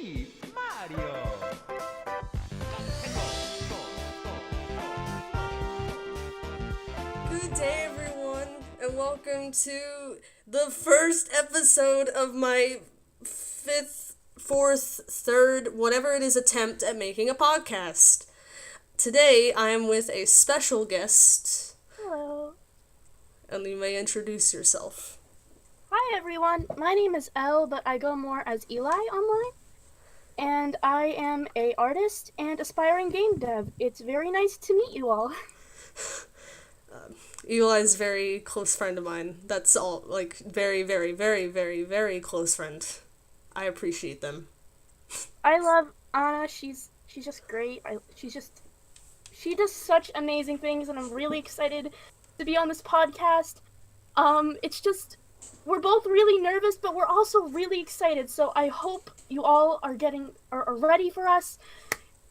Luigi, Mario. Good day, everyone, and welcome to the first episode of my third, whatever it is, attempt at making a podcast. Today, I am with a special guest. Hello. And you may introduce yourself. Hi everyone, my name is Elle, but I go more as Eli online. And I am a artist and aspiring game dev. It's very nice to meet you all. Eli's very close friend of mine. That's all, like, very, very, very, very, very close friend. I appreciate them. I love Anna, she's just great. She does such amazing things, and I'm really excited to be on this podcast. It's just, we're both really nervous, but we're also really excited, so I hope you all are ready for us.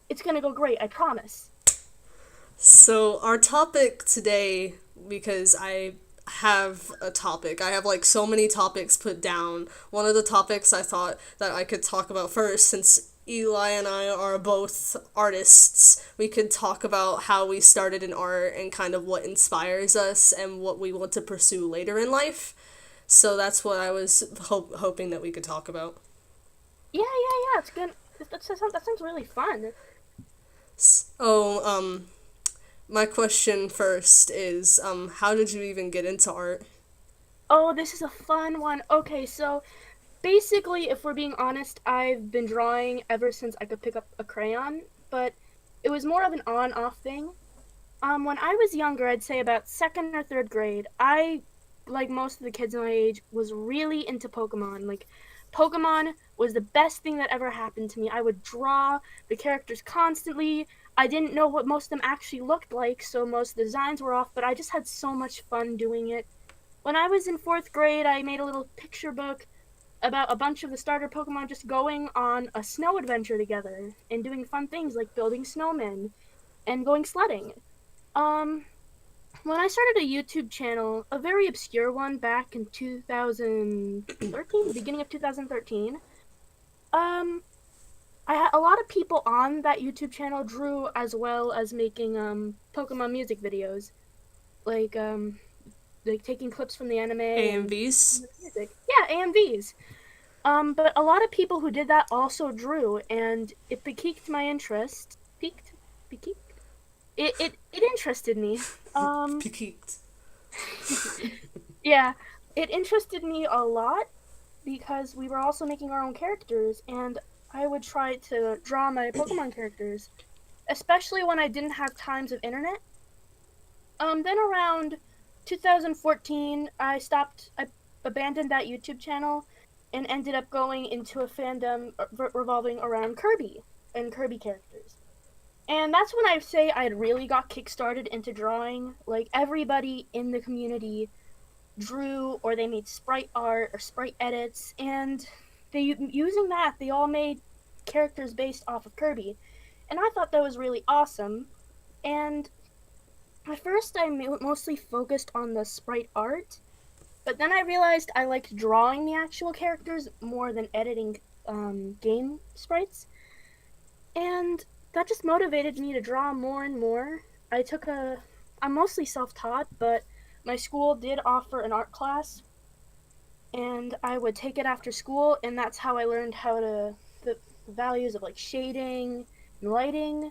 It's gonna go great, I promise. So our topic today, because I have a topic, I have like so many topics put down. One of the topics I thought that I could talk about first, since Eli and I are both artists, we could talk about how we started in art and kind of what inspires us and what we want to pursue later in life. So that's what I was hoping that we could talk about. Yeah, it's good. That sounds really fun. So, my question first is, how did you even get into art? Oh, this is a fun one. Okay, so basically, if we're being honest, I've been drawing ever since I could pick up a crayon, but it was more of an on-off thing. When I was younger, I'd say about second or third grade, I, like most of the kids my age, was really into Pokemon. Like, Pokemon was the best thing that ever happened to me. I would draw the characters constantly. I didn't know what most of them actually looked like, so most of the designs were off, but I just had so much fun doing it. When I was in fourth grade, I made a little picture book about a bunch of the starter Pokemon just going on a snow adventure together and doing fun things like building snowmen and going sledding. When I started a YouTube channel, a very obscure one back in 2013, the beginning of 2013, I had a lot of people on that YouTube channel drew as well as making Pokemon music videos, like taking clips from the anime AMVs? and music. Yeah, AMVs. But a lot of people who did that also drew, and it piqued my interest. Piqued? It interested me. Piqued. Yeah, it interested me a lot because we were also making our own characters, and I would try to draw my Pokemon characters, especially when I didn't have times of internet. Then around 2014, I abandoned that YouTube channel and ended up going into a fandom revolving around Kirby and Kirby characters. And that's when I say I really got kickstarted into drawing. Like, everybody in the community drew, or they made sprite art or sprite edits, and using that, they all made characters based off of Kirby. And I thought that was really awesome. And at first, I mostly focused on the sprite art, but then I realized I liked drawing the actual characters more than editing game sprites. And that just motivated me to draw more and more. I'm mostly self-taught, but my school did offer an art class, and I would take it after school, and that's how I learned the values of like shading and lighting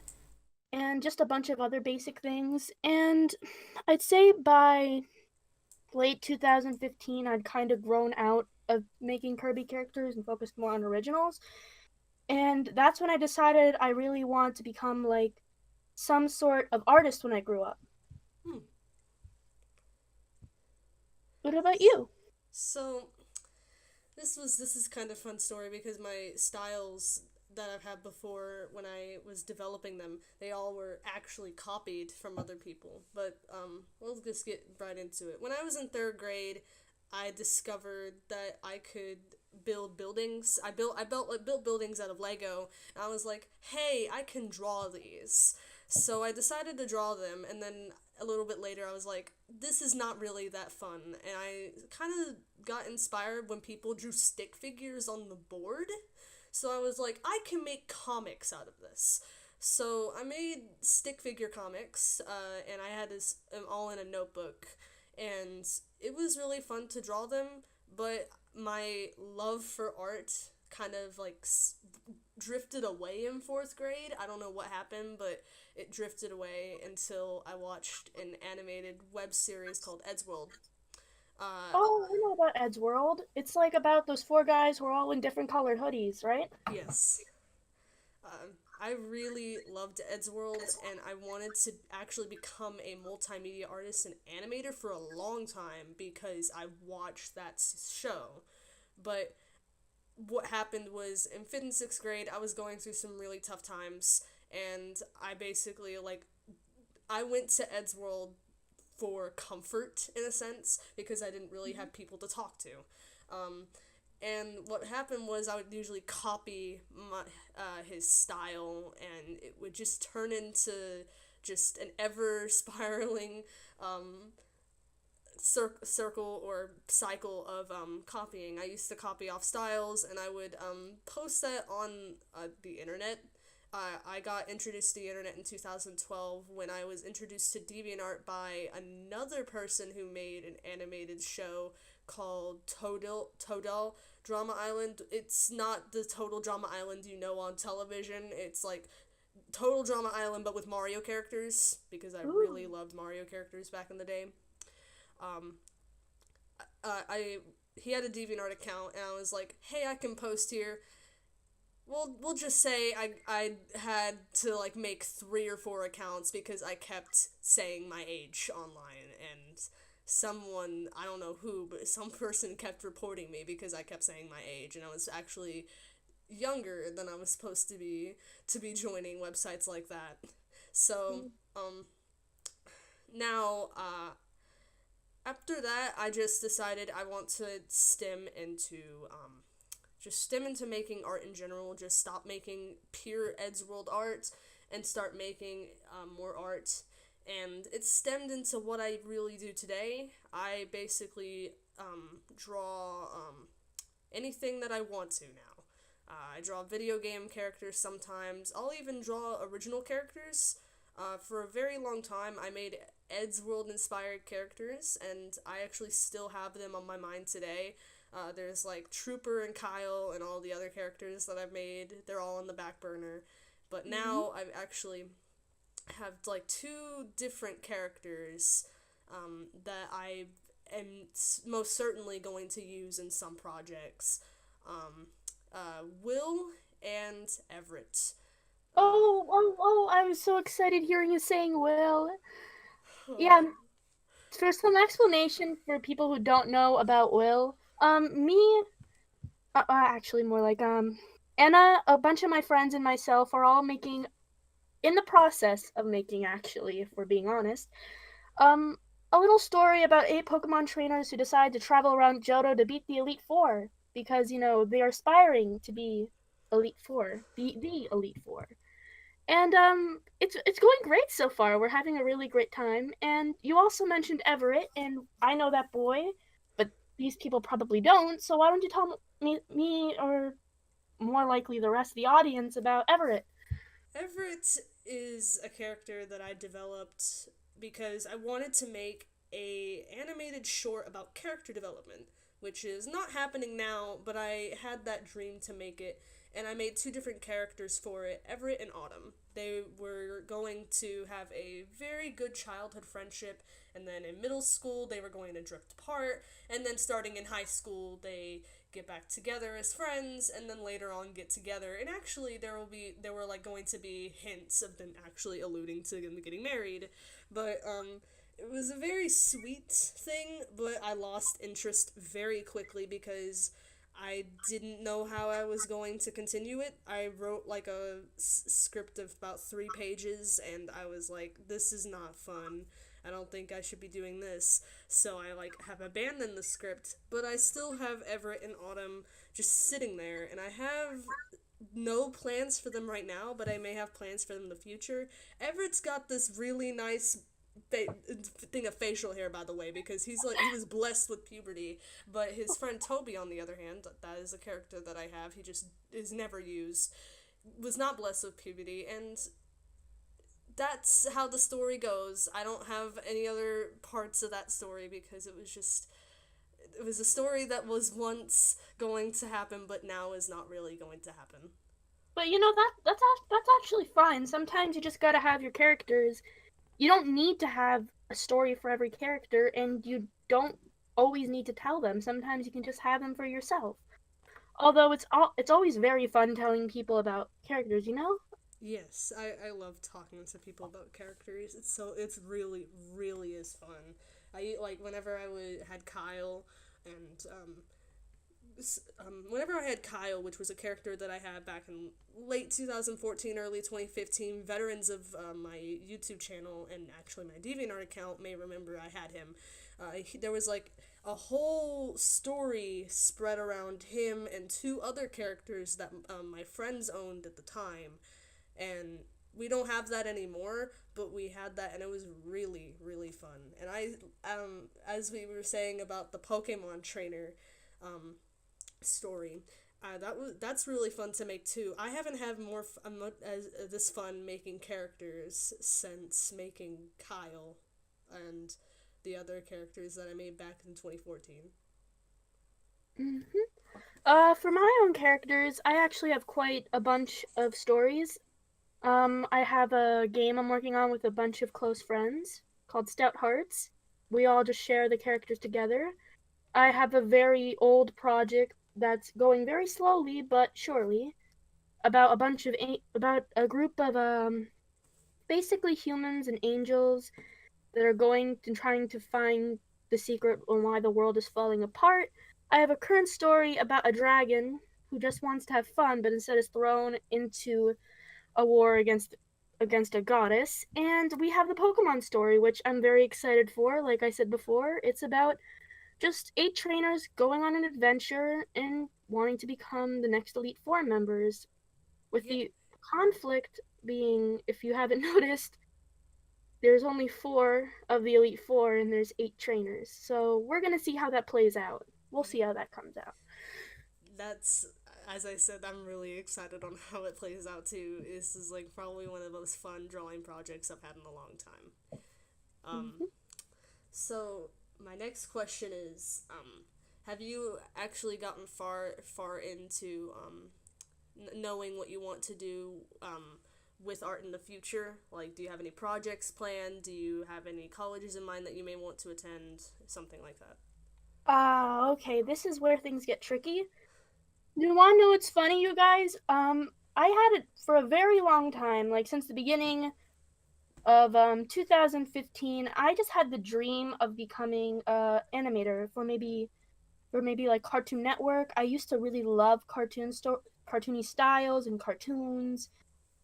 and just a bunch of other basic things. And I'd say by late 2015, I'd kind of grown out of making Kirby characters and focused more on originals. And that's when I decided I really want to become like some sort of artist when I grew up. What about you? So, this is kind of a fun story because my styles that I've had before when I was developing them, they all were actually copied from other people. But we'll just get right into it. When I was in third grade, I discovered that I could build buildings. I built buildings out of Lego, and I was like, "Hey, I can draw these." So I decided to draw them, and then a little bit later I was like, this is not really that fun. And I kind of got inspired when people drew stick figures on the board. So I was like, I can make comics out of this. So I made stick figure comics, and I had this all in a notebook, and it was really fun to draw them, but my love for art kind of like drifted away in fourth grade. I don't know what happened, but it drifted away until I watched an animated web series called Eddsworld. Oh, I know about Ed's World. It's like about those four guys who are all in different colored hoodies, right? Yes. I really loved Eddsworld, and I wanted to actually become a multimedia artist and animator for a long time because I watched that show. But what happened was in 5th and 6th grade, I was going through some really tough times, and I basically, like, I went to Eddsworld for comfort, in a sense, because I didn't really have people to talk to. And what happened was I would usually copy his style, and it would just turn into just an ever spiraling circle or cycle of copying. I used to copy off styles, and I would post that on the internet. I got introduced to the internet in 2012 when I was introduced to DeviantArt by another person who made an animated show called Toadal Drama Island. It's not the Total Drama Island you know on television. It's like Total Drama Island but with Mario characters, because I really loved Mario characters back in the day. He had a DeviantArt account, and I was like, hey, I can post here. We'll just say I had to, like, make 3 or 4 accounts because I kept saying my age online, and someone, I don't know who, but some person kept reporting me because I kept saying my age, and I was actually younger than I was supposed to be joining websites like that. So, now, after that, I just decided I want to stem into making art in general, just stop making pure Eddsworld art and start making more art. And it stemmed into what I really do today. I basically draw anything that I want to now. I draw video game characters sometimes. I'll even draw original characters. For a very long time, I made Eddsworld inspired characters, and I actually still have them on my mind today. There's like Trooper and Kyle and all the other characters that I've made. They're all on the back burner. But now I've actually have like 2 different characters that I am most certainly going to use in some projects. Will and Everett. I'm so excited hearing you saying Will. Yeah, for some explanation for people who don't know about Will, actually more like, Anna, a bunch of my friends and myself are all in the process of making, actually, if we're being honest, a little story about 8 Pokemon trainers who decide to travel around Johto to beat the Elite Four, because, they are aspiring to be Elite Four, the Elite Four. And it's going great so far. We're having a really great time. And you also mentioned Everett, and I know that boy, but these people probably don't. So why don't you tell me or more likely the rest of the audience about Everett? Everett is a character that I developed because I wanted to make a animated short about character development, which is not happening now, but I had that dream to make it, and I made 2 different characters for it, Everett and Autumn. They were going to have a very good childhood friendship, and then in middle school they were going to drift apart, and then starting in high school they get back together as friends, and then later on get together, and actually there were like going to be hints of them actually alluding to them getting married, but it was a very sweet thing, but I lost interest very quickly because I didn't know how I was going to continue it. I wrote like a script of about 3 pages, and I was like, this is not fun. I don't think I should be doing this. So I have abandoned the script, but I still have Everett and Autumn just sitting there, and I have no plans for them right now, but I may have plans for them in the future. Everett's got this really nice thing of facial hair, by the way, because he was blessed with puberty. But his friend Toby, on the other hand, that is a character that I have. He just is never used. Was not blessed with puberty, and that's how the story goes. I don't have any other parts of that story because it was a story that was once going to happen, but now is not really going to happen. But that's actually fine. Sometimes you just gotta have your characters. You don't need to have a story for every character, and you don't always need to tell them. Sometimes you can just have them for yourself. Although it's always very fun telling people about characters, you know? Yes, I love talking to people about characters. It's really really is fun. I like whenever had Kyle and whenever I had Kyle, which was a character that I had back in late 2014, early 2015, veterans of my YouTube channel and actually my DeviantArt account may remember I had him. There was like a whole story spread around him and two other characters that my friends owned at the time, and we don't have that anymore, but we had that, and it was really really fun. And as we were saying about the Pokemon trainer story, that's really fun to make too. I haven't had this fun making characters since making Kyle and the other characters that I made back in 2014. For my own characters, I actually have quite a bunch of stories. I have a game I'm working on with a bunch of close friends called Stout Hearts. We all just share the characters together. I have a very old project that's going very slowly but surely about about a group of basically humans and angels that are going and trying to find the secret on why the world is falling apart. I have a current story about a dragon who just wants to have fun but instead is thrown into a war against a goddess. And we have the Pokemon story, which I'm very excited for. Like I said before, it's about just 8 trainers going on an adventure and wanting to become the next Elite Four members. With Yeah, the conflict being, if you haven't noticed, there's only 4 of the Elite 4 and there's 8 trainers. So we're gonna see how that plays out. We'll see how that comes out. that's as I said, I'm really excited on how it plays out too. This is like probably one of the most fun drawing projects I've had in a long time. Um, Mm-hmm. so my next question is, have you actually gotten far into knowing what you want to do with art in the future? Like, do you have any projects planned? Do you have any colleges in mind that you may want to attend? Something like that. Okay, this is where things get tricky. You wanna know what's funny, you guys? I had it for a very long time, like since the beginning of 2015. I just had the dream of becoming a animator for maybe like Cartoon Network. I used to really love cartoony styles and cartoons.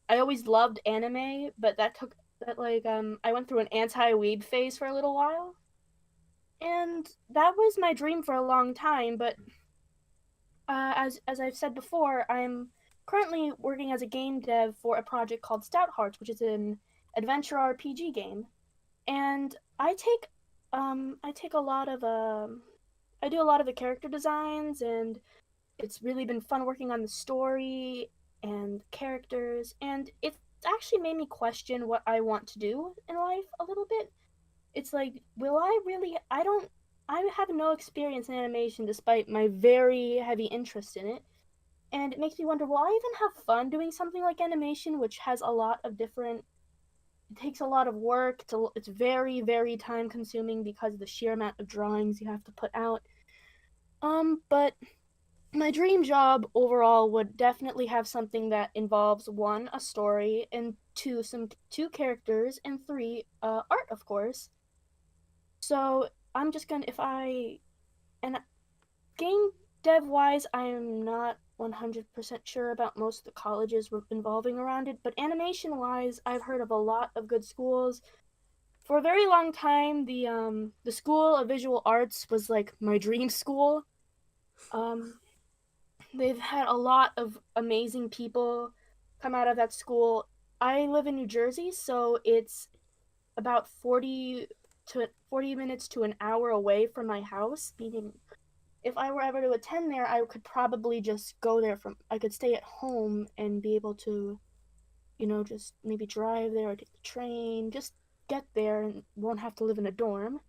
I always loved anime, but I went through an anti-weeb phase for a little while. And that was my dream for a long time, but as I've said before, I'm currently working as a game dev for a project called Stout Hearts, which is an adventure RPG game. And I take a lot of I do a lot of the character designs, and it's really been fun working on the story and characters, and it's actually made me question what I want to do in life a little bit. It's like, will I really? I have no experience in animation despite my very heavy interest in it. And it makes me wonder, will I even have fun doing something like animation, which has a lot of different. It takes a lot of work. It's very, very time consuming because of the sheer amount of drawings you have to put out. But my dream job overall would definitely have something that involves one, a story, and two characters, and three, art, of course. So I'm just gonna if I and game dev wise, I am not 100% sure about most of the colleges involving around it, but animation wise, I've heard of a lot of good schools. For a very long time, the School of Visual Arts was like my dream school. Um, they've had a lot of amazing people come out of that school. I live in New Jersey, so it's about 40 minutes to an hour away from my house, meaning if I were ever to attend there, I could probably just go there I could stay at home and be able to, just maybe drive there or take the train, just get there and won't have to live in a dorm.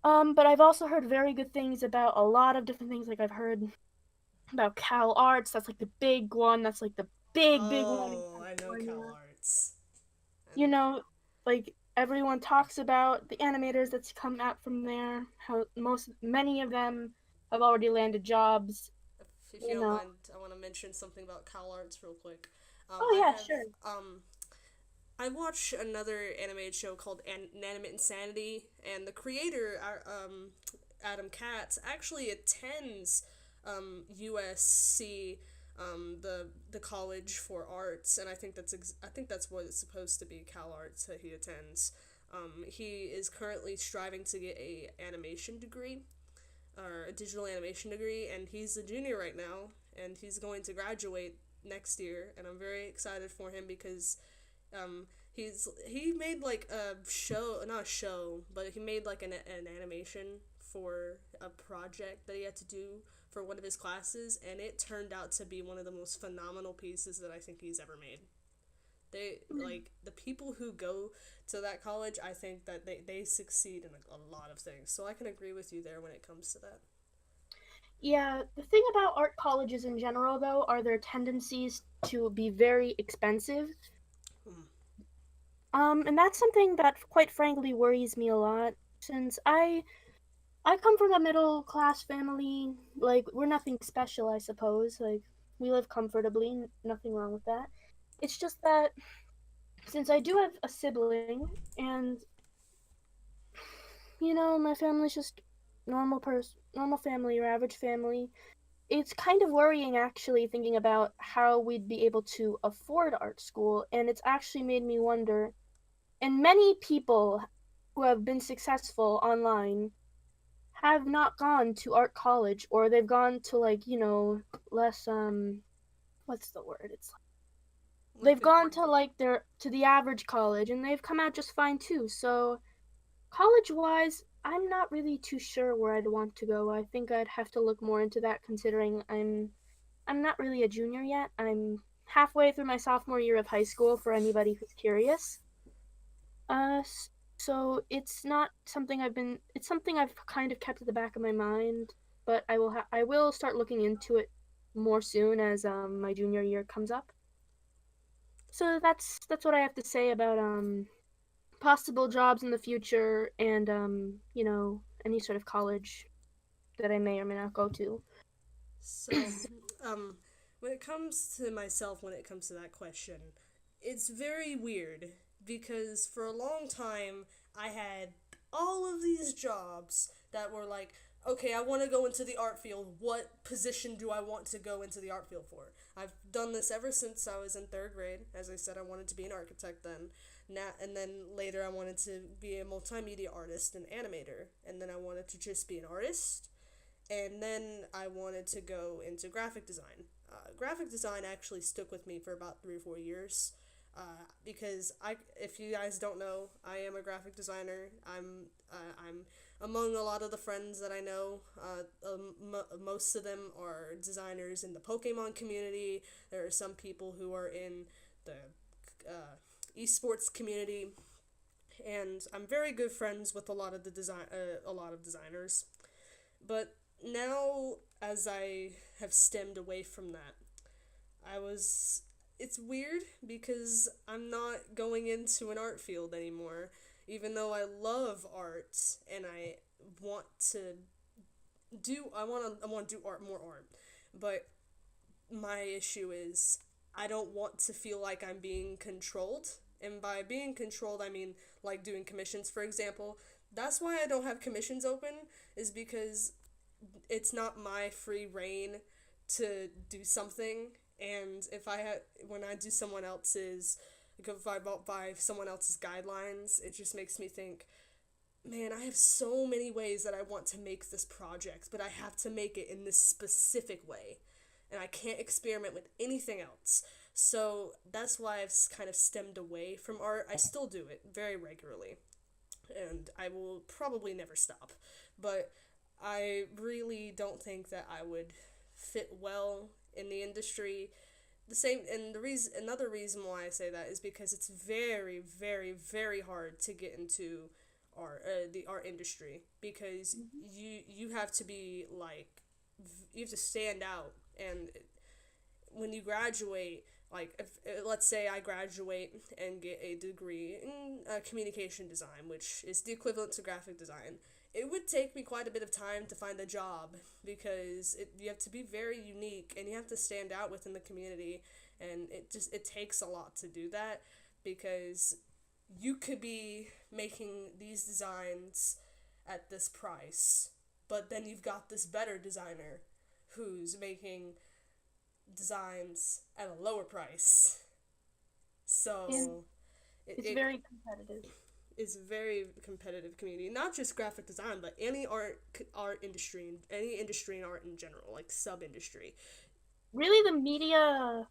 But I've also heard very good things about a lot of different things. Like I've heard about Cal Arts. That's like the big one. That's like the big one in Oh, I know California. Cal Arts. I You know. know, like everyone talks about the animators that's come out from there. How many of them have already landed jobs. If you You don't know. mind, I want to mention something about Cal Arts real quick. Oh I yeah, have sure. I watch another animated show called Inanimate Insanity, and the creator, Adam Katz, actually attends USC, the College for Arts, and I think that's what it's supposed to be, Cal Arts, that he attends. He is currently striving to get a animation degree, or a digital animation degree, and he's a junior right now, and he's going to graduate next year, and I'm very excited for him because he made like a show, not a show, but he made like an animation for a project that he had to do for one of his classes, and it turned out to be one of the most phenomenal pieces that I think he's ever made. They like the people who go to that college, I think that they succeed in a lot of things. So I can agree with you there when it comes to that. Yeah, the thing about art colleges in general, though, are their tendencies to be very expensive. Hmm. And that's something that, quite frankly, worries me a lot. Since I come from a middle class family, like we're nothing special, I suppose. Like we live comfortably, nothing wrong with that. It's just that since I do have a sibling, and my family's just normal family, your average family. It's kind of worrying actually thinking about how we'd be able to afford art school, and it's actually made me wonder. And many people who have been successful online have not gone to art college, or they've gone to like, less what's the word? It's like Like they've a gone to like the average college and they've come out just fine too. So college wise, I'm not really too sure where I'd want to go. I think I'd have to look more into that considering I'm not really a junior yet. I'm halfway through my sophomore year of high school for anybody who's curious. Uh, so it's something I've kind of kept at the back of my mind, but I will start looking into it more soon as my junior year comes up. So that's what I have to say about possible jobs in the future and any sort of college that I may or may not go to. So, um, when it comes to myself, when it comes to that question, it's very weird because for a long time I had all of these jobs that were like, okay, I want to go into the art field. What position do I want to go into the art field for? I've done this ever since I was in third grade. As I said, I wanted to be an architect then. Now, and then later I wanted to be a multimedia artist and animator. And then I wanted to just be an artist, and then I wanted to go into graphic design. Graphic design actually stuck with me for about 3 or 4 years. Because if you guys don't know, I am a graphic designer. I'm among a lot of the friends that I know. Most of them are designers in the Pokemon community. There are some people who are in the esports community, and I'm very good friends with a lot of designers. But now, as I have stemmed away from that, I was. It's weird because I'm not going into an art field anymore, even though I love art and I want to I want to do more art. But my issue is I don't want to feel like I'm being controlled. And by being controlled, I mean like doing commissions, for example. That's why I don't have commissions open, is because it's not my free reign to do something. And if I had when I do someone else's if I by someone else's guidelines, it just makes me think, man, I have so many ways that I want to make this project, but I have to make it in this specific way, and I can't experiment with anything else. So that's why I've kind of stemmed away from art. I still do it very regularly, and I will probably never stop. But I really don't think that I would fit well in the industry. The same, and another reason why I say that is because it's very, very, very hard to get into the art industry, because you have to be like, you have to stand out. And when you graduate, like, if, let's say I graduate and get a degree in communication design, which is the equivalent to graphic design, it would take me quite a bit of time to find a job, because you have to be very unique and you have to stand out within the community, and it takes a lot to do that, because you could be making these designs at this price, but then you've got this better designer who's making designs at a lower price. And So it's it very competitive. is a very competitive community. Not just graphic design, but any art industry, any industry in art in general, like sub industry. Media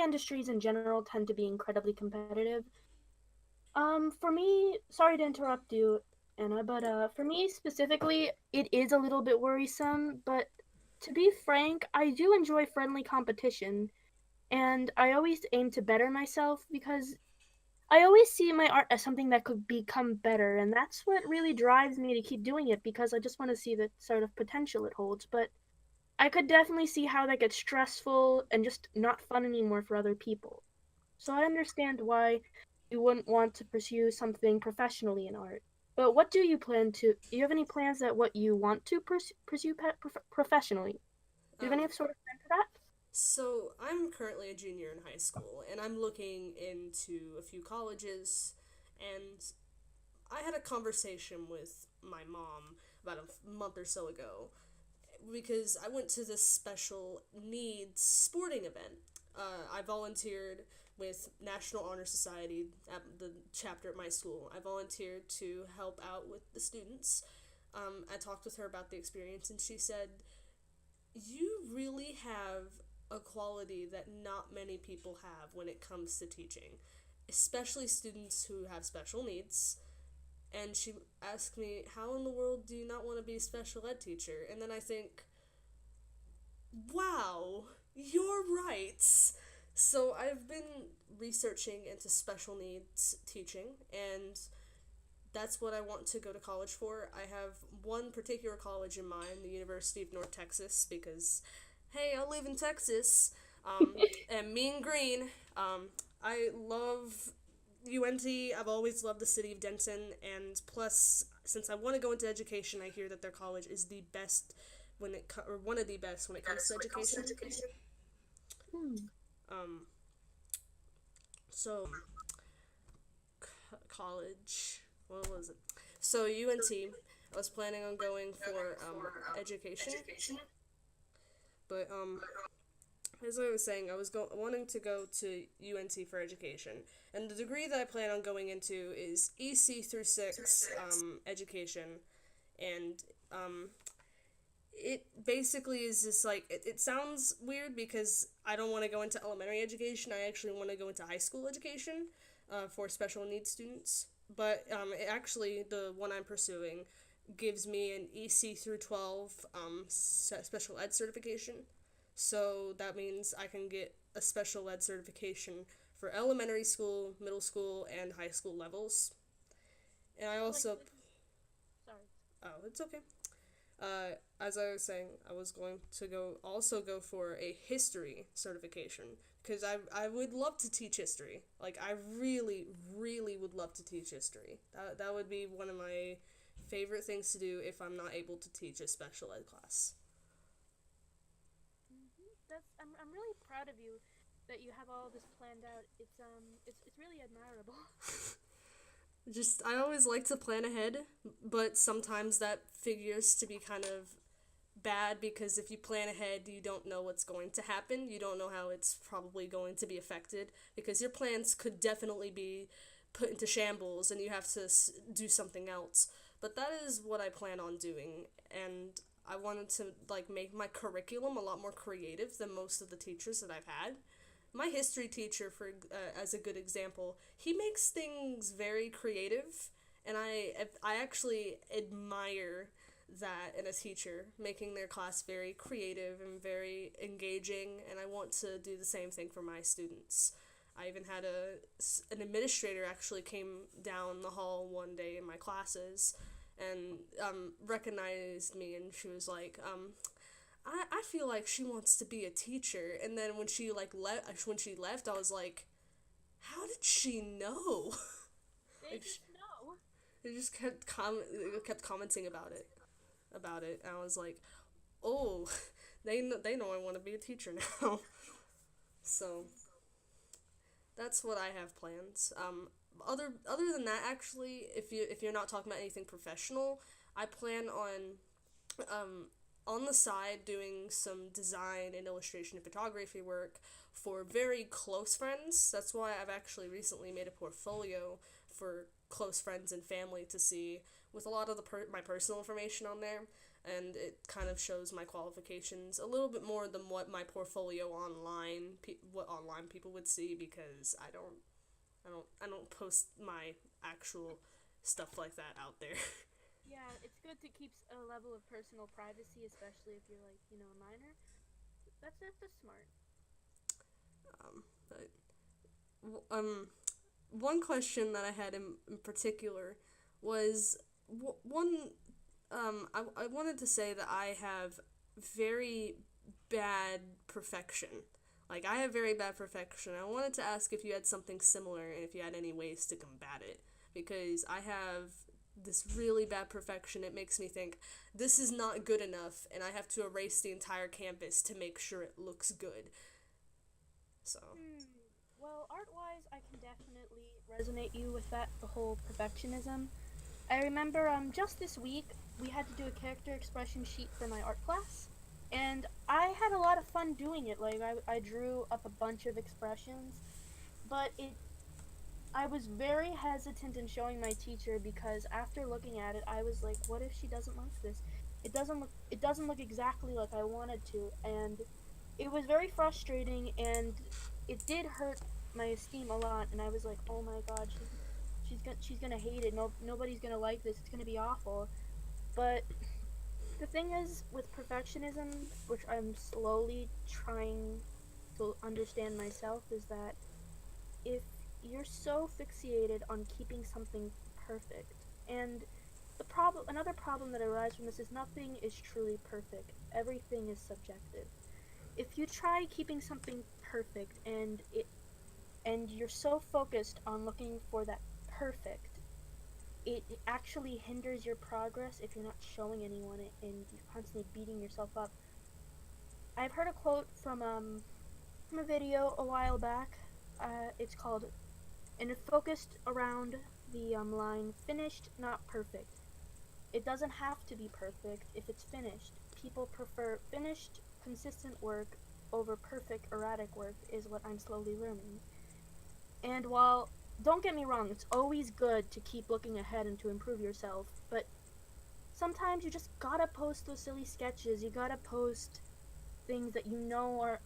industries in general tend to be incredibly competitive. For me, sorry to interrupt you, Anna, but for me specifically, it is a little bit worrisome, but to be frank, I do enjoy friendly competition, and I always aim to better myself because I always see my art as something that could become better, and that's what really drives me to keep doing it because I just want to see the sort of potential it holds. But I could definitely see how that gets stressful and just not fun anymore for other people. So I understand why you wouldn't want to pursue something professionally in art. But what do you plan to? Do you have any plans that what you want to pursue professionally? Do you have Um, any sort of plan for that? so I'm currently a junior in high school, and I'm looking into a few colleges, and I had a conversation with my mom about a month or so ago, because I went to this special needs sporting event. I volunteered with National Honor Society at the chapter at my school. I volunteered to help out with the students. I talked with her about the experience, and she said, "You really have a quality that not many people have when it comes to teaching, especially students who have special needs." And she asked me, "How in the world do you not want to be a special ed teacher?" And then I think, wow, you're right. So I've been researching into special needs teaching, and that's what I want to go to college for. I have one particular college in mind, the University of North Texas, because, hey, I live in Texas, and Mean Green. I love UNT. I've always loved the city of Denton, and plus, since I want to go into education, I hear that their college is the best or one of the best when it comes to education. Hmm. Um, so college, what was it? So UNT. I was planning on going for education, but as I was saying, I was wanting to go to UNT for education, and the degree that I plan on going into is EC through 6 education, and it basically is just like, it sounds weird because I don't want to go into elementary education. I actually want to go into high school education for special needs students. But actually, the one I'm pursuing gives me an EC through 12 special ed certification. So that means I can get a special ed certification for elementary school, middle school, and high school levels. And I also. Sorry. Oh, it's okay. As I was saying, I was going to go for a history certification, because I would love to teach history. Like, I really, really would love to teach history. That would be one of my favorite things to do if I'm not able to teach a special ed class. I'm really proud of you that you have all this planned out. It's really admirable. Just, I always like to plan ahead, but sometimes that figures to be kind of bad, because if you plan ahead, you don't know what's going to happen. You don't know how it's probably going to be affected, because your plans could definitely be put into shambles and you have to do something else. But that is what I plan on doing, and I wanted to like make my curriculum a lot more creative than most of the teachers that I've had. My history teacher, for as a good example, he makes things very creative, and I actually admire that in a teacher, making their class very creative and very engaging, and I want to do the same thing for my students. I even had an administrator actually came down the hall one day in my classes and recognized me, and she was like, I feel like she wants to be a teacher. And then when she left, I was like, how did she know? They just know. They just kept commenting about it. And I was like, oh, they know I want to be a teacher now. So that's what I have plans. Other than that, actually, if you're not talking about anything professional, I plan on the side doing some design and illustration and photography work for very close friends. That's why I've actually recently made a portfolio for close friends and family to see, with a lot of my personal information on there, and it kind of shows my qualifications a little bit more than what my portfolio online what online people would see, because I don't post my actual stuff like that out there. Yeah, it's good to keep a level of personal privacy, especially if you're like, a minor. That's smart. But one question that I had in particular was one. I wanted to say that I have very bad perfection. Like, I have very bad perfection. I wanted to ask if you had something similar and if you had any ways to combat it. Because I have this really bad perfection. It makes me think, this is not good enough, and I have to erase the entire campus to make sure it looks good. So. Well, art-wise, I can definitely resonate you with that, the whole perfectionism. I remember just this week, we had to do a character expression sheet for my art class, and I had a lot of fun doing it. Like, I drew up a bunch of expressions, but I was very hesitant in showing my teacher, because after looking at it, I was like, what if she doesn't like this? It doesn't look exactly like I wanted to, and it was very frustrating, and it did hurt my esteem a lot, and I was like, oh my god, she's gonna hate it. Nobody's gonna like this. It's gonna be awful. But the thing is, with perfectionism, which I'm slowly trying to understand myself, is that if you're so fixated on keeping something perfect, and another problem that arises from this is nothing is truly perfect. Everything is subjective. If you try keeping something perfect and you're so focused on looking for that perfect, it actually hinders your progress if you're not showing anyone it and you're constantly beating yourself up. I've heard a quote from a video a while back. It's called, and it focused around the line, finished, not perfect. It doesn't have to be perfect if it's finished. People prefer finished, consistent work over perfect, erratic work, is what I'm slowly learning. And while, don't get me wrong, it's always good to keep looking ahead and to improve yourself, but sometimes you just gotta post those silly sketches. You gotta post things that you know are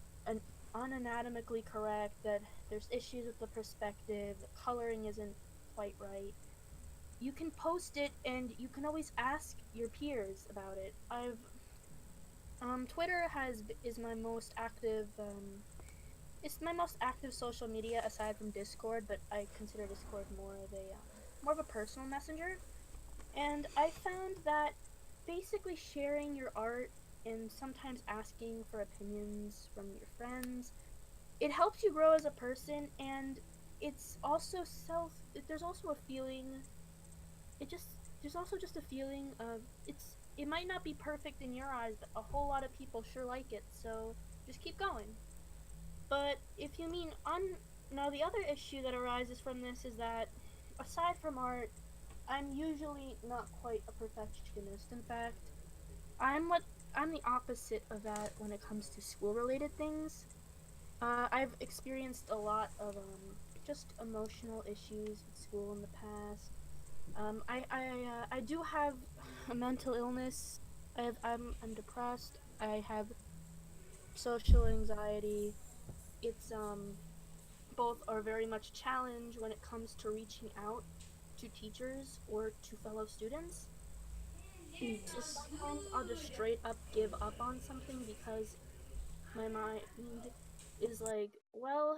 unanatomically correct, that there's issues with the perspective, the coloring isn't quite right. You can post it, and you can always ask your peers about it. Twitter is my most active, it's my most active social media aside from Discord, but I consider Discord more of a personal messenger. And I found that basically sharing your art and sometimes asking for opinions from your friends, it helps you grow as a person, and it's also there's also a feeling, there's also just a feeling of, it might not be perfect in your eyes, but a whole lot of people sure like it, so just keep going. But if you mean now the other issue that arises from this is that, aside from art, I'm usually not quite a perfectionist. In fact, I'm the opposite of that when it comes to school-related things. I've experienced a lot of just emotional issues with school in the past. I do have a mental illness, I'm depressed. I have social anxiety. It's both are very much challenge when it comes to reaching out to teachers or to fellow students. So sometimes I'll just straight up give up on something because my mind is like, well,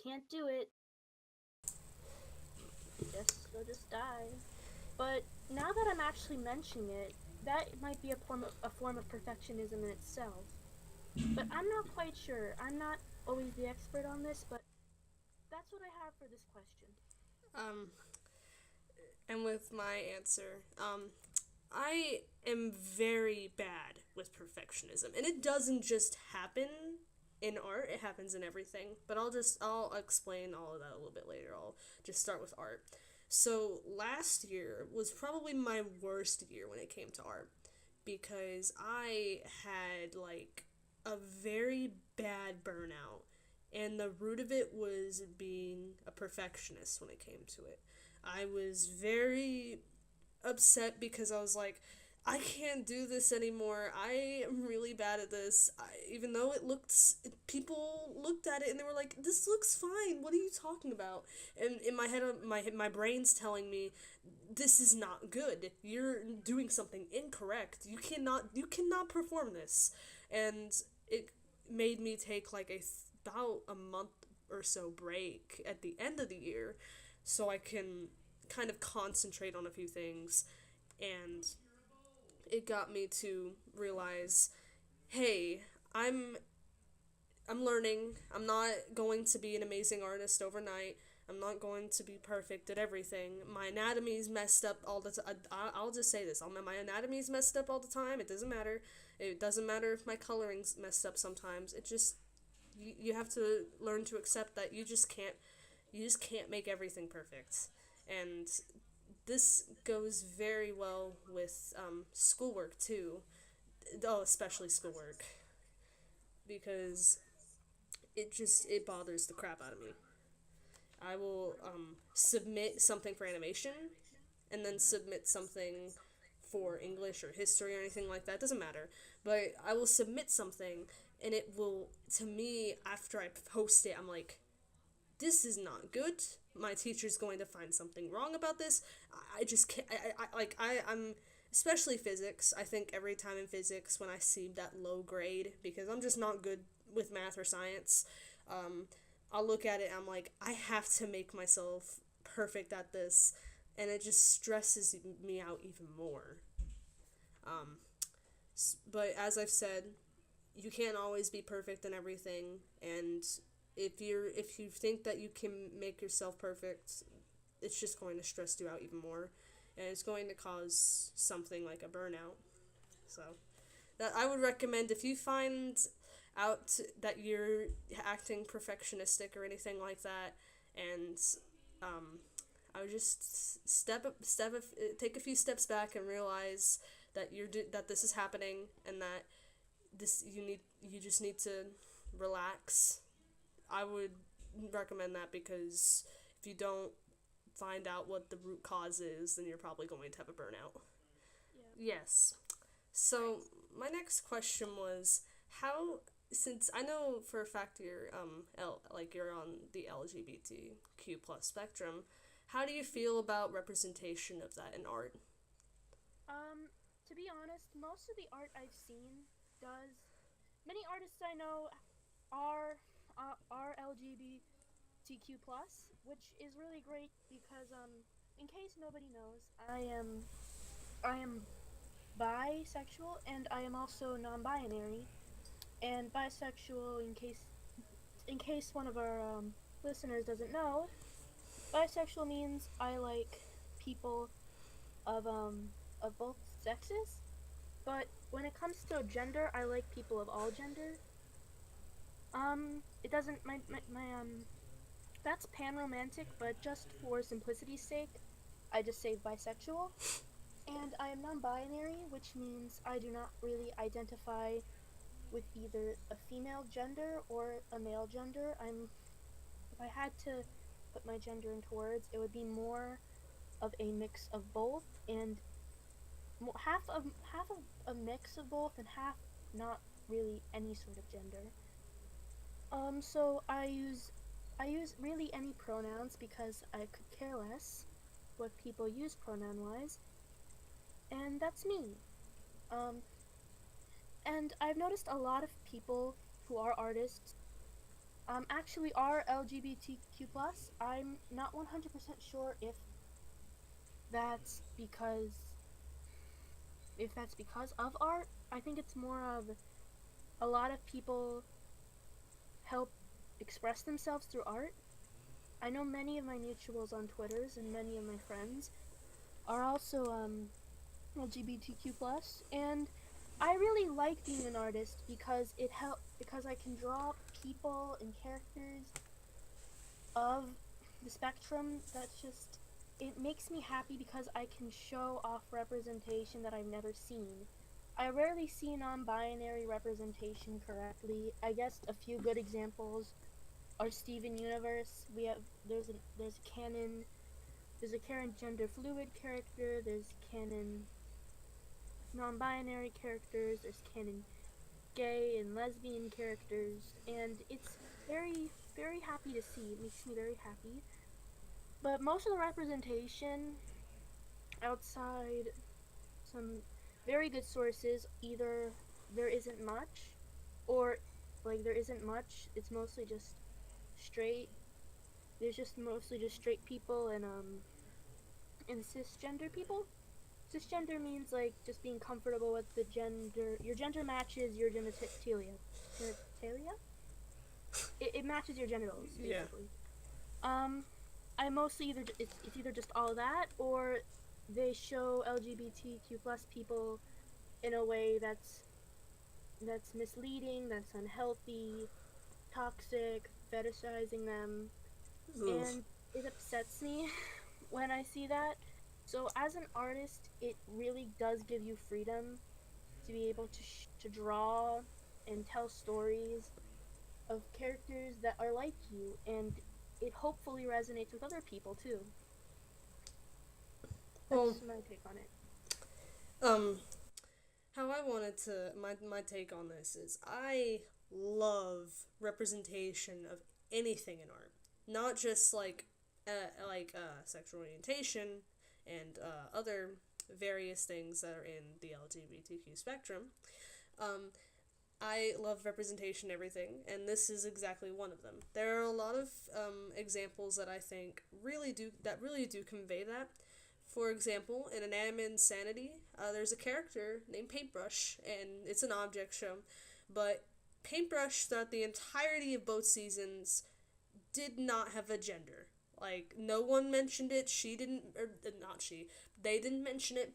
can't do it. Guess I'll just die. But now that I'm actually mentioning it, that might be a form of perfectionism in itself. But I'm not quite sure. I'm not always the expert on this, but that's what I have for this question. Um, and with my answer, I am very bad with perfectionism, and it doesn't just happen in art; it happens in everything. But I'll explain all of that a little bit later. I'll just start with art. So last year was probably my worst year when it came to art because I had like a very bad burnout, and the root of it was being a perfectionist when it came to it. I was very upset because I was like, I can't do this anymore. I am really bad at this. Even though people looked at it and they were like, "This looks fine. What are you talking about?" And in my head, my brain's telling me, "This is not good. You're doing something incorrect. You cannot perform this." And it made me take like about a month or so break at the end of the year, so I can kind of concentrate on a few things, and it got me to realize, hey, I'm learning. I'm not going to be an amazing artist overnight. I'm not going to be perfect at everything. My anatomy's messed up all the time. I'll just say this. My anatomy's messed up all the time. It doesn't matter. It doesn't matter if my coloring's messed up sometimes. It just you have to learn to accept that you just can't make everything perfect. And this goes very well with schoolwork too. Oh, especially schoolwork, because it bothers the crap out of me. I will submit something for animation, and then submit something for English or history or anything like that. It doesn't matter. But I will submit something, and it will, to me, after I post it, I'm like, this is not good. My teacher's going to find something wrong about this. I just can't. I'm especially physics. I think every time in physics when I see that low grade, because I'm just not good with math or science, um, I'll look at it and I'm like, I have to make myself perfect at this, and it just stresses me out even more. Um, but as I've said, you can't always be perfect in everything, and if you think that you can make yourself perfect, it's just going to stress you out even more, and it's going to cause something like a burnout. So that I would recommend, if you find out that you're acting perfectionistic or anything like that, and um, I would just take a few steps back and realize that that this is happening, and that you just need to relax. I would recommend that, because if you don't find out what the root cause is, then you're probably going to have a burnout. Yeah. Yes. So my next question was, how, since I know for a fact you're you're on the LGBTQ plus spectrum, how do you feel about representation of that in art? To be honest, most of the art I've seen does. Many artists I know are LGBTQ plus, which is really great because in case nobody knows, I am bisexual and I am also non-binary. And bisexual, in case one of our listeners doesn't know, bisexual means I like people of of both sexes. But when it comes to gender, I like people of all gender. It doesn't my that's panromantic, but just for simplicity's sake, I just say bisexual. And I am non-binary, which means I do not really identify with either a female gender or a male gender. If I had to put my gender into words, it would be more of a mix of both, and half of a mix of both and half not really any sort of gender. So I use really any pronouns because I could care less what people use pronoun wise, and that's me. Um, and I've noticed a lot of people who are artists actually are LGBTQ plus. I'm not 100% sure that's because if that's because of art. I think it's more of a lot of people help express themselves through art. I know many of my mutuals on Twitters and many of my friends are also LGBTQ plus, and I really like being an artist because I can draw people and characters of the spectrum. That's just it makes me happy because I can show off representation that I've never seen. I rarely see non-binary representation correctly. I guess a few good examples are Steven Universe. There's canon. There's a canon gender fluid character. There's canon non-binary characters. There's canon gay and lesbian characters, and it's very very happy to see. It makes me very happy. But most of the representation outside some very good sources, either there isn't much, or like there isn't much. It's mostly just straight. There's just mostly just straight people and cisgender people. Cisgender means like just being comfortable with the gender. Your gender matches your genitalia. Genitalia? It matches your genitals basically. Yeah. I mostly it's either just all that or they show LGBTQ plus people in a way that's misleading, that's unhealthy, toxic, fetishizing them. Oof. And it upsets me when I see that. So as an artist, it really does give you freedom to be able to draw and tell stories of characters that are like you, and it hopefully resonates with other people too. That's my take on it. How I wanted to my take on this is I love representation of anything in art, not just like sexual orientation and other various things that are in the LGBTQ spectrum. I love representation in everything, and this is exactly one of them. There are a lot of examples that I think really do convey that. For example, in Anime Insanity, there's a character named Paintbrush, and it's an object show, but Paintbrush throughout the entirety of both seasons did not have a gender. Like, no one mentioned it, they didn't mention it,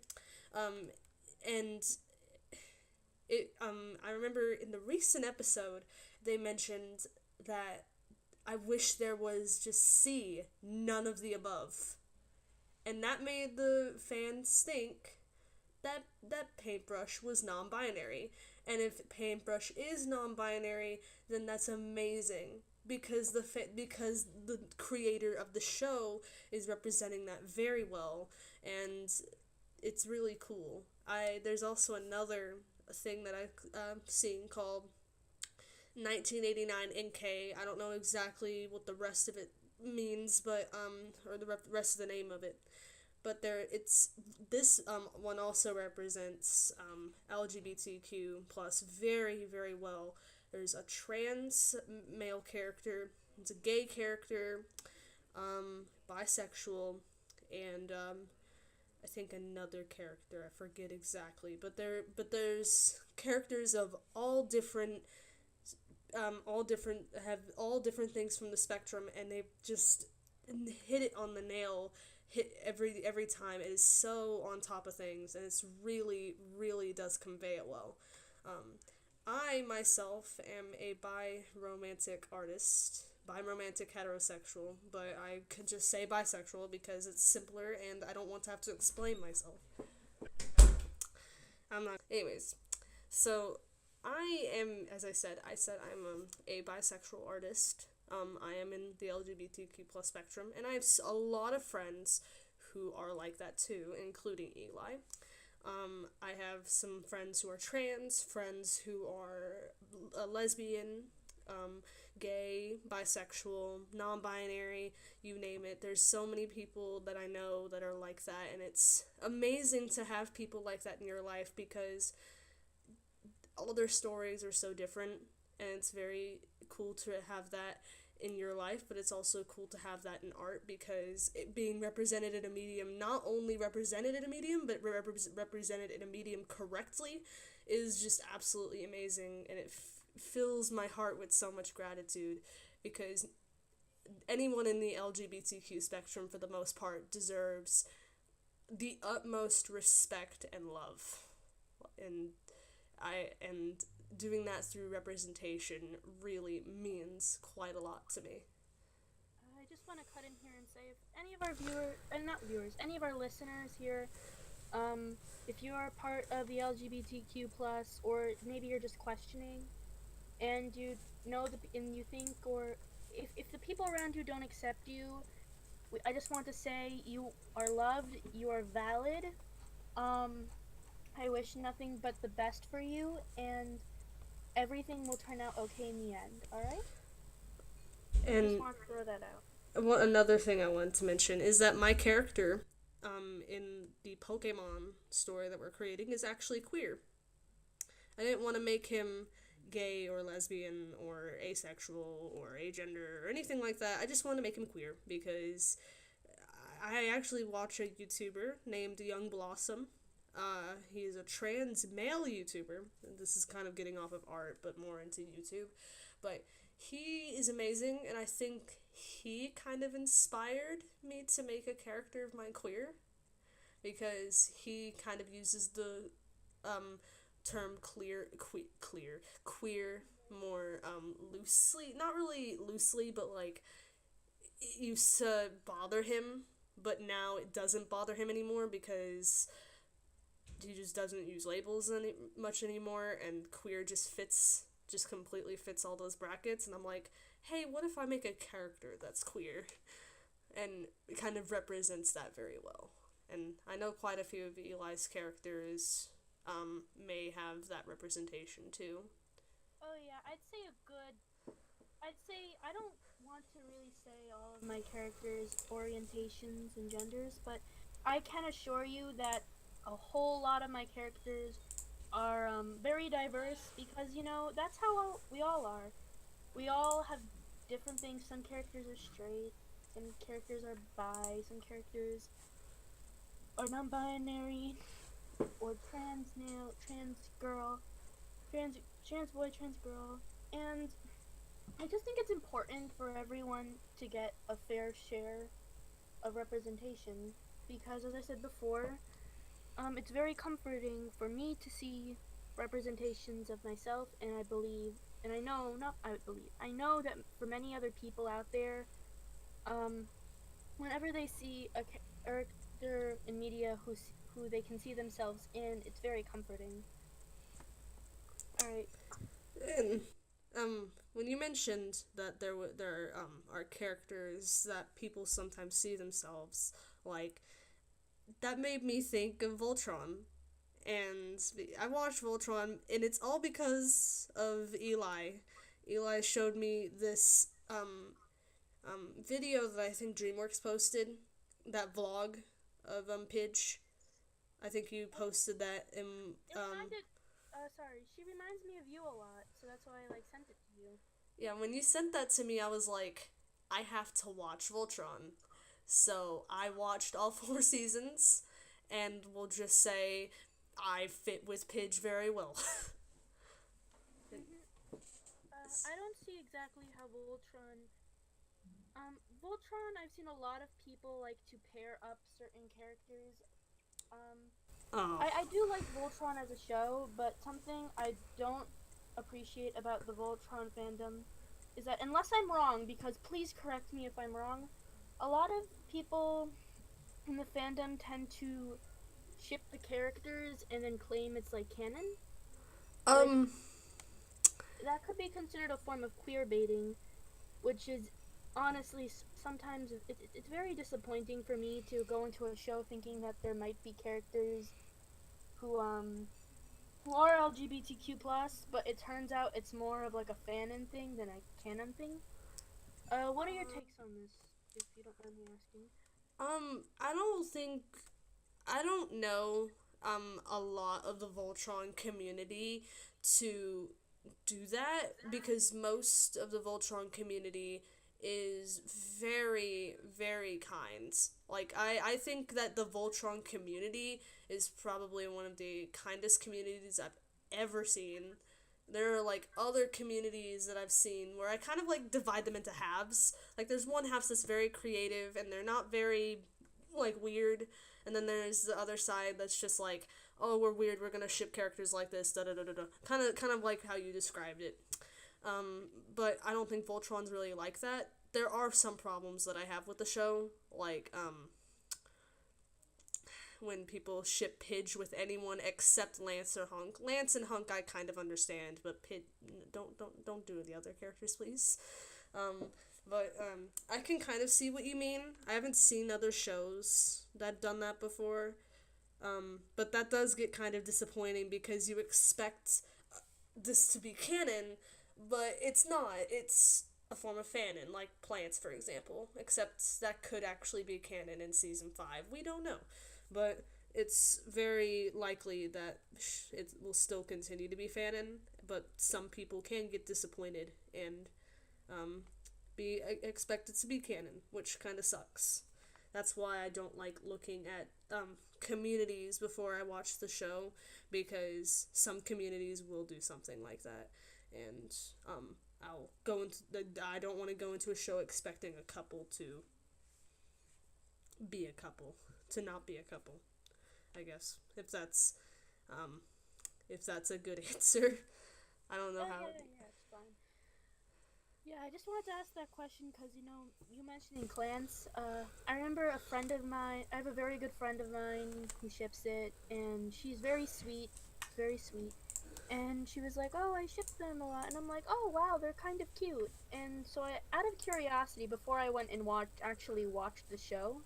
and I remember in the recent episode, they mentioned that I wish there was just C, none of the above. And that made the fans think that Paintbrush was non-binary. And if Paintbrush is non-binary, then that's amazing. Because the creator of the show is representing that very well. And it's really cool. There's also another thing that I've seen called 1989 NK. I don't know exactly what the rest of it means, but or the rest of the name of it, but this one also represents LGBTQ plus very very well. There's a trans male character, it's a gay character, bisexual, and I think another character, I forget exactly, but there's characters of all different have all different things from the spectrum, and they just hit it on the nail, hit every time. It is so on top of things, and it's really does convey it well. I myself am a bi-romantic artist, bi-romantic heterosexual, but I could just say bisexual because it's simpler and I don't want to have to explain myself. Anyways, so I am, as I said I'm a bisexual artist. I am in the LGBTQ plus spectrum, and I have a lot of friends who are like that too, including Eli. I have some friends who are trans, friends who are lesbian, gay, bisexual, non-binary, you name it. There's so many people that I know that are like that, and it's amazing to have people like that in your life because all their stories are so different, and it's very cool to have that in your life, but it's also cool to have that in art because it being represented in a medium, not only represented in a medium, but represented in a medium correctly, is just absolutely amazing, and it fills my heart with so much gratitude because anyone in the LGBTQ spectrum, for the most part, deserves the utmost respect and love. And doing that through representation really means quite a lot to me. I just want to cut in here and say if any of our any of our listeners here, if you are part of the LGBTQ plus, or maybe you're just questioning, and you know and you think, or if the people around you don't accept you, I just want to say you are loved, you are valid. I wish nothing but the best for you, and everything will turn out okay in the end. All right? I just And want to throw that out. another thing I wanted to mention is that my character, in the Pokemon story that we're creating, is actually queer. I didn't want to make him gay or lesbian or asexual or agender or anything like that. I just wanted to make him queer because I actually watch a YouTuber named Young Blossom. He is a trans male YouTuber. This is kind of getting off of art, but more into YouTube. But he is amazing, and I think he kind of inspired me to make a character of mine queer because he kind of uses the term queer more loosely. Not really loosely, but like it used to bother him, but now it doesn't bother him anymore because he just doesn't use labels much anymore, and queer just completely fits all those brackets. And I'm like, hey, what if I make a character that's queer, and it kind of represents that very well. And I know quite a few of Eli's characters may have that representation too. Oh yeah, I'd say I don't want to really say all of my characters' orientations and genders, but I can assure you that a whole lot of my characters are very diverse because, that's how we all are. We all have different things. Some characters are straight, some characters are bi, some characters are non-binary, or trans male, trans girl, trans boy, trans girl, and I just think it's important for everyone to get a fair share of representation because, as I said before, it's very comforting for me to see representations of myself, and I believe, and I know, not I believe, I know that for many other people out there, whenever they see a character in media who they can see themselves in, it's very comforting. Alright. And when you mentioned that there are characters that people sometimes see themselves like, that made me think of Voltron. And I watched Voltron, and it's all because of Eli. Eli showed me this video that I think DreamWorks posted, that vlog of Pidge. I think you posted that in Sorry, she reminds me of you a lot, so that's why I sent it to you. Yeah, when you sent that to me, I was like, I have to watch Voltron. So I watched all 4 seasons, and we'll just say I fit with Pidge very well. I don't see exactly how Voltron, I've seen a lot of people like to pair up certain characters. Oh. I do like Voltron as a show, but something I don't appreciate about the Voltron fandom is that, unless I'm wrong, because please correct me if I'm wrong, a lot of people in the fandom tend to ship the characters and then claim it's canon. That could be considered a form of queer baiting, which is honestly sometimes it's very disappointing for me to go into a show thinking that there might be characters who are LGBTQ plus, but it turns out it's more of like a fanon thing than a canon thing. What are your takes on this, if you don't mind me asking? I don't think I don't know a lot of the Voltron community to do that because most of the Voltron community is very, very kind. Like, I think that the Voltron community is probably one of the kindest communities I've ever seen. There are, like, other communities that I've seen where I kind of, like, divide them into halves. Like, there's one half that's very creative and they're not very, like, weird. And then there's the other side that's just like, oh, we're weird, we're gonna ship characters like this, da da da da da. Kind of like how you described it. But I don't think Voltron's really like that. There are some problems that I have with the show, like when people ship Pidge with anyone except Lance or Hunk. Lance and Hunk I kind of understand, but don't do the other characters, please. But I can kind of see what you mean. I haven't seen other shows that have done that before. But that does get kind of disappointing because you expect this to be canon, but it's not. It's a form of fanon, like plants, for example. Except that could actually be canon in season 5. We don't know. But it's very likely that it will still continue to be fanon, but some people can get disappointed and be expected to be canon, which kind of sucks. That's why I don't like looking at communities before I watch the show, because some communities will do something like that, and I don't want to go into a show expecting a couple to be a couple, to not be a couple, I guess, if that's a good answer. I don't know how. Yeah, it's fine. Yeah, I just wanted to ask that question because, you mentioning clans. I remember a friend of mine, I have a very good friend of mine who ships it, and she's very sweet, very sweet. And she was like, oh, I ship them a lot. And I'm like, oh, wow, they're kind of cute. And so out of curiosity, before I went and actually watched the show,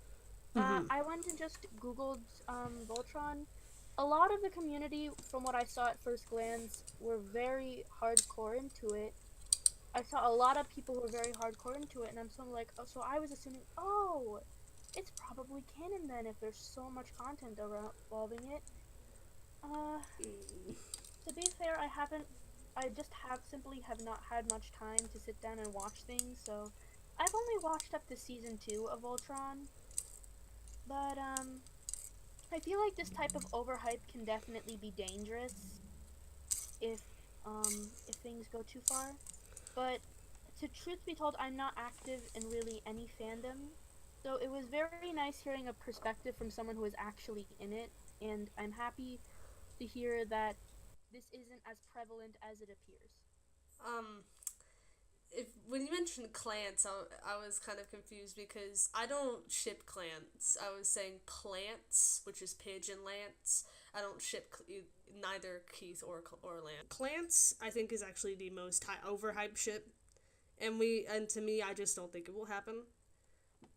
I went and just Googled Voltron. A lot of the community, from what I saw at first glance, were very hardcore into it. I saw a lot of people who were very hardcore into it, and I'm sort of like, oh, so I was assuming, oh, it's probably canon then if there's so much content involving it. To be fair, I just simply have not had much time to sit down and watch things, so I've only watched up to season 2 of Voltron, but, I feel like this type of overhype can definitely be dangerous if things go too far. But to truth be told, I'm not active in really any fandom, so it was very nice hearing a perspective from someone who is actually in it, and I'm happy to hear that this isn't as prevalent as it appears. When you mentioned clans, I was kind of confused because I don't ship clans. I was saying plants, which is Pidge and Lance. I don't ship neither Keith or Lance. Clans, I think, is actually the most overhyped ship, and to me, I just don't think it will happen.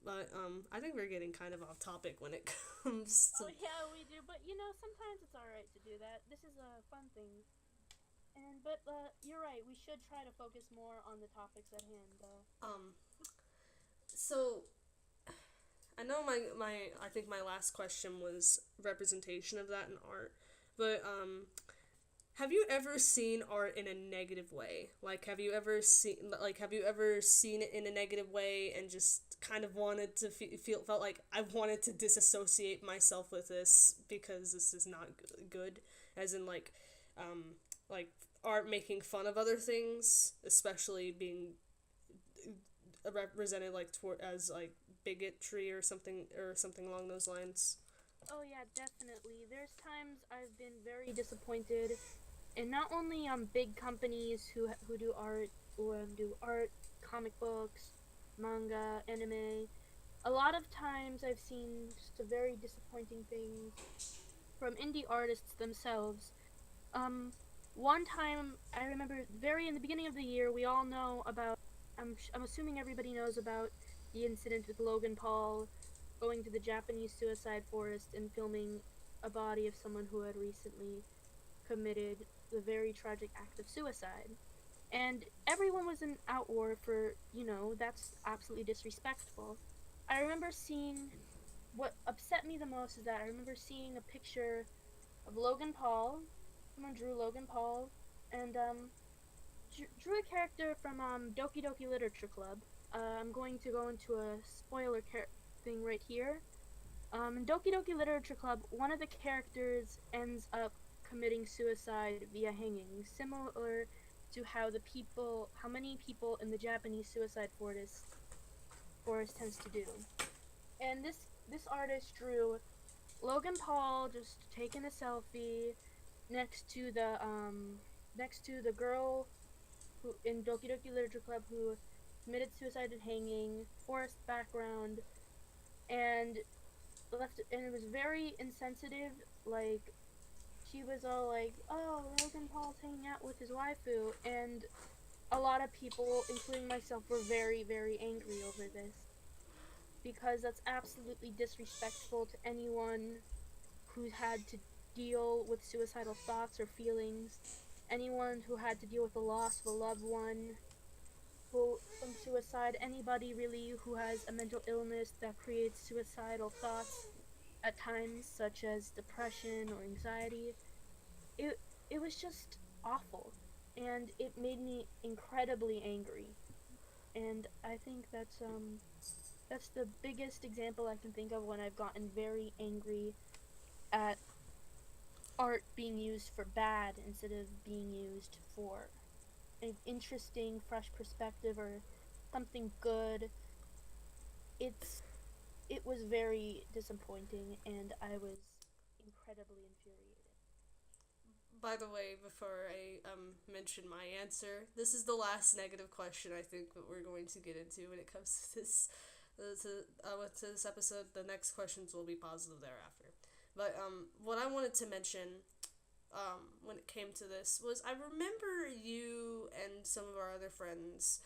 But I think we're getting kind of off topic when it comes to. Oh yeah, we do. But sometimes it's all right to do that. This is a fun thing. But you're right. We should try to focus more on the topics at hand. So I know I think my last question was representation of that in art, but have you ever seen art in a negative way? Have you ever seen it in a negative way and just kind of wanted to felt like I wanted to disassociate myself with this because this is not good, as in like art making fun of other things, especially being represented as bigotry or something along those lines. Oh yeah, definitely. There's times I've been very disappointed in not only big companies who do art or do art, comic books, manga, anime. A lot of times I've seen just very disappointing things from indie artists themselves. One time I remember in the beginning of the year, we all know about. I'm assuming everybody knows about the incident with Logan Paul going to the Japanese suicide forest and filming a body of someone who had recently committed the very tragic act of suicide. And everyone was in outroar for, that's absolutely disrespectful. I remember seeing, what upset me the most is that I remember seeing a picture of Logan Paul. Someone drew Logan Paul, and drew a character from Doki Doki Literature Club. I'm going to go into a spoiler thing right here. In Doki Doki Literature Club, one of the characters ends up committing suicide via hanging, similar to how many people in the Japanese suicide forest tends to do. And this artist drew Logan Paul just taking a selfie next to the girl who in Doki Doki Literature Club who committed suicide and hanging, forest background, and it was very insensitive. Like, she was all like, "Oh, Logan Paul's hanging out with his waifu," and a lot of people, including myself, were very, very angry over this because that's absolutely disrespectful to anyone who's had to deal with suicidal thoughts or feelings, anyone who had to deal with the loss of a loved one from suicide, anybody really who has a mental illness that creates suicidal thoughts at times, such as depression or anxiety. It was just awful, and it made me incredibly angry. And I think that's the biggest example I can think of when I've gotten very angry at art being used for bad instead of being used for an interesting, fresh perspective or something good. It was very disappointing, and I was incredibly infuriated. By the way, before I mention my answer, this is the last negative question I think that we're going to get into when it comes to this episode. The next questions will be positive thereafter. But what I wanted to mention when it came to this was I remember you and some of our other friends,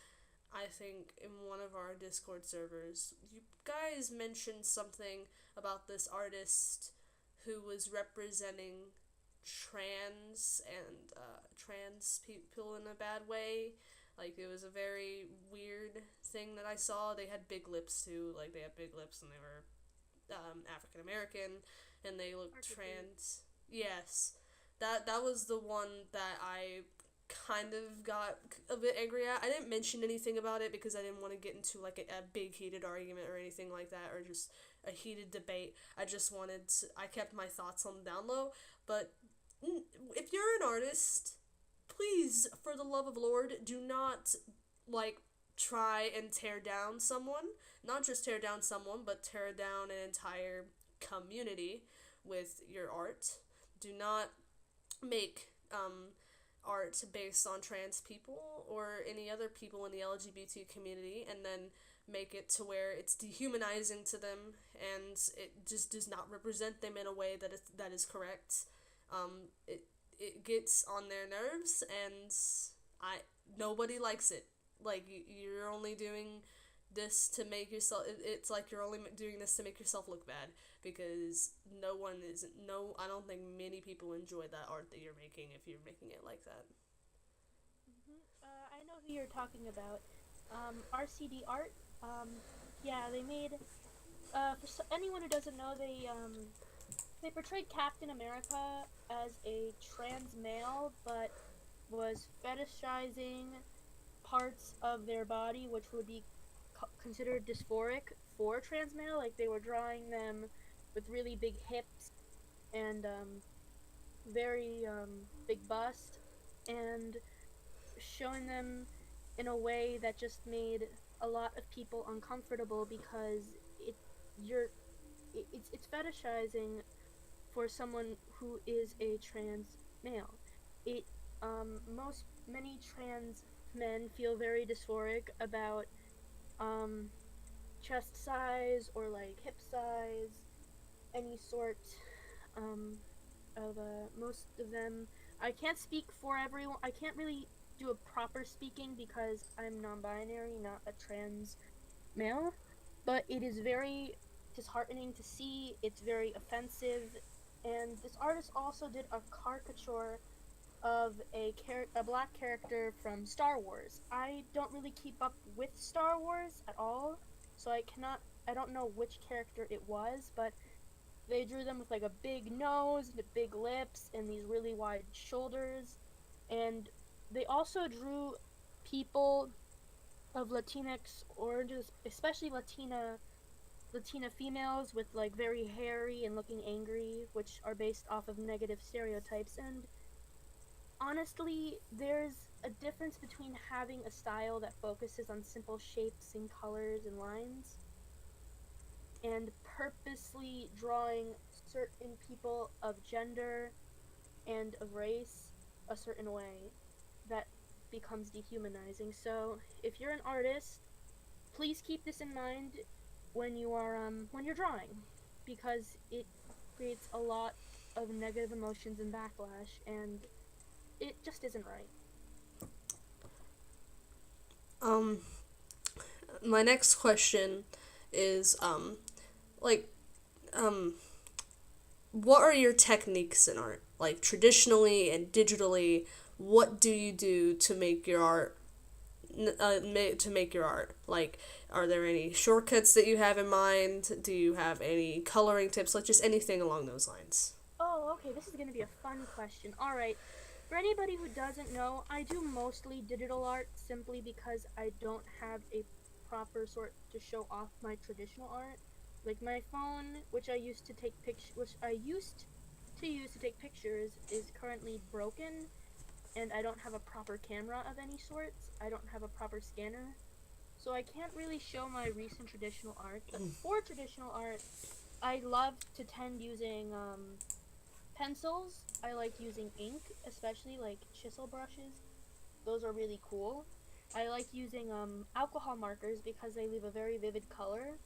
I think in one of our Discord servers, you guys mentioned something about this artist who was representing trans people in a bad way. Like, it was a very weird thing that I saw. They had big lips too. Like, they had big lips and they were African American and they looked trans. Yes, that was the one that I kind of got a bit angry at. I didn't mention anything about it because I didn't want to get into like a big heated argument or anything like that, or just a heated debate. I kept my thoughts on the down low. But if you're an artist, please, for the love of Lord, do not like try and tear down someone. Not just tear down someone, but tear down an entire community with your art. Do not make art based on trans people or any other people in the LGBT community and then make it to where it's dehumanizing to them and it just does not represent them in a way that is correct. It gets on their nerves and nobody likes it. Like, you're only doing this to make yourself, it's like you're only doing this to make yourself look bad, because I don't think many people enjoy that art that you're making if you're making it like that. I know who you're talking about. RCD Art. Yeah, they made. Anyone who doesn't know, they portrayed Captain America as a trans male, but was fetishizing parts of their body which would be considered dysphoric for trans male. Like, they were drawing them with really big hips and very big bust, and showing them in a way that just made a lot of people uncomfortable because it's fetishizing for someone who is a trans male. It many trans men feel very dysphoric about chest size or like hip size, any sort of most of them. I can't speak for everyone. I can't really do a proper speaking because I'm non-binary, not a trans male, but it is very disheartening to see. It's very offensive, And this artist also did a caricature of a black character from Star Wars. I don't really keep up with Star Wars at all, so I don't know which character it was, but they drew them with like a big nose and big lips and these really wide shoulders. And they also drew people of Latinx origins, especially Latina females with like very hairy and looking angry, which are based off of negative stereotypes. And honestly, there's a difference between having a style that focuses on simple shapes and colors and lines and purposely drawing certain people of gender and of race a certain way that becomes dehumanizing. So, if you're an artist, please keep this in mind when you're drawing, because it creates a lot of negative emotions and backlash, and it just isn't right. Um, my next question is, like, um, what are your techniques in art? Like, traditionally and digitally, what do you do to make your art, Like, are there any shortcuts that you have in mind? Do you have any coloring tips? Like, just anything along those lines. Oh, okay, this is going to be a fun question. Alright, for anybody who doesn't know, I do mostly digital art simply because I don't have a proper sort to show off my traditional art. Like my phone, which I used to use to take pictures, is currently broken, and I don't have a proper camera of any sorts. I don't have a proper scanner, so I can't really show my recent traditional art. But for traditional art, I love to tend using pencils. I like using ink, especially like chisel brushes. Those are really cool. I like using alcohol markers because they leave a very vivid color,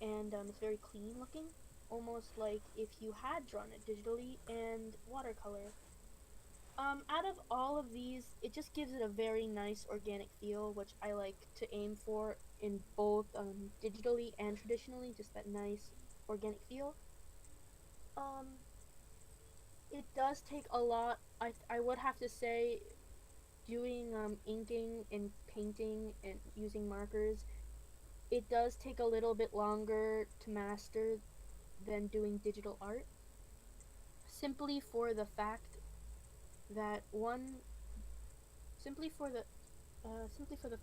and it's very clean looking, almost like if you had drawn it digitally, and watercolor. Out of all of these, it just gives it a very nice organic feel, which I like to aim for in both digitally and traditionally, just that nice organic feel. Um, it does take a lot. I would have to say, doing inking and painting and using markers, it does take a little bit longer to master than doing digital art, simply for the fact that one simply for the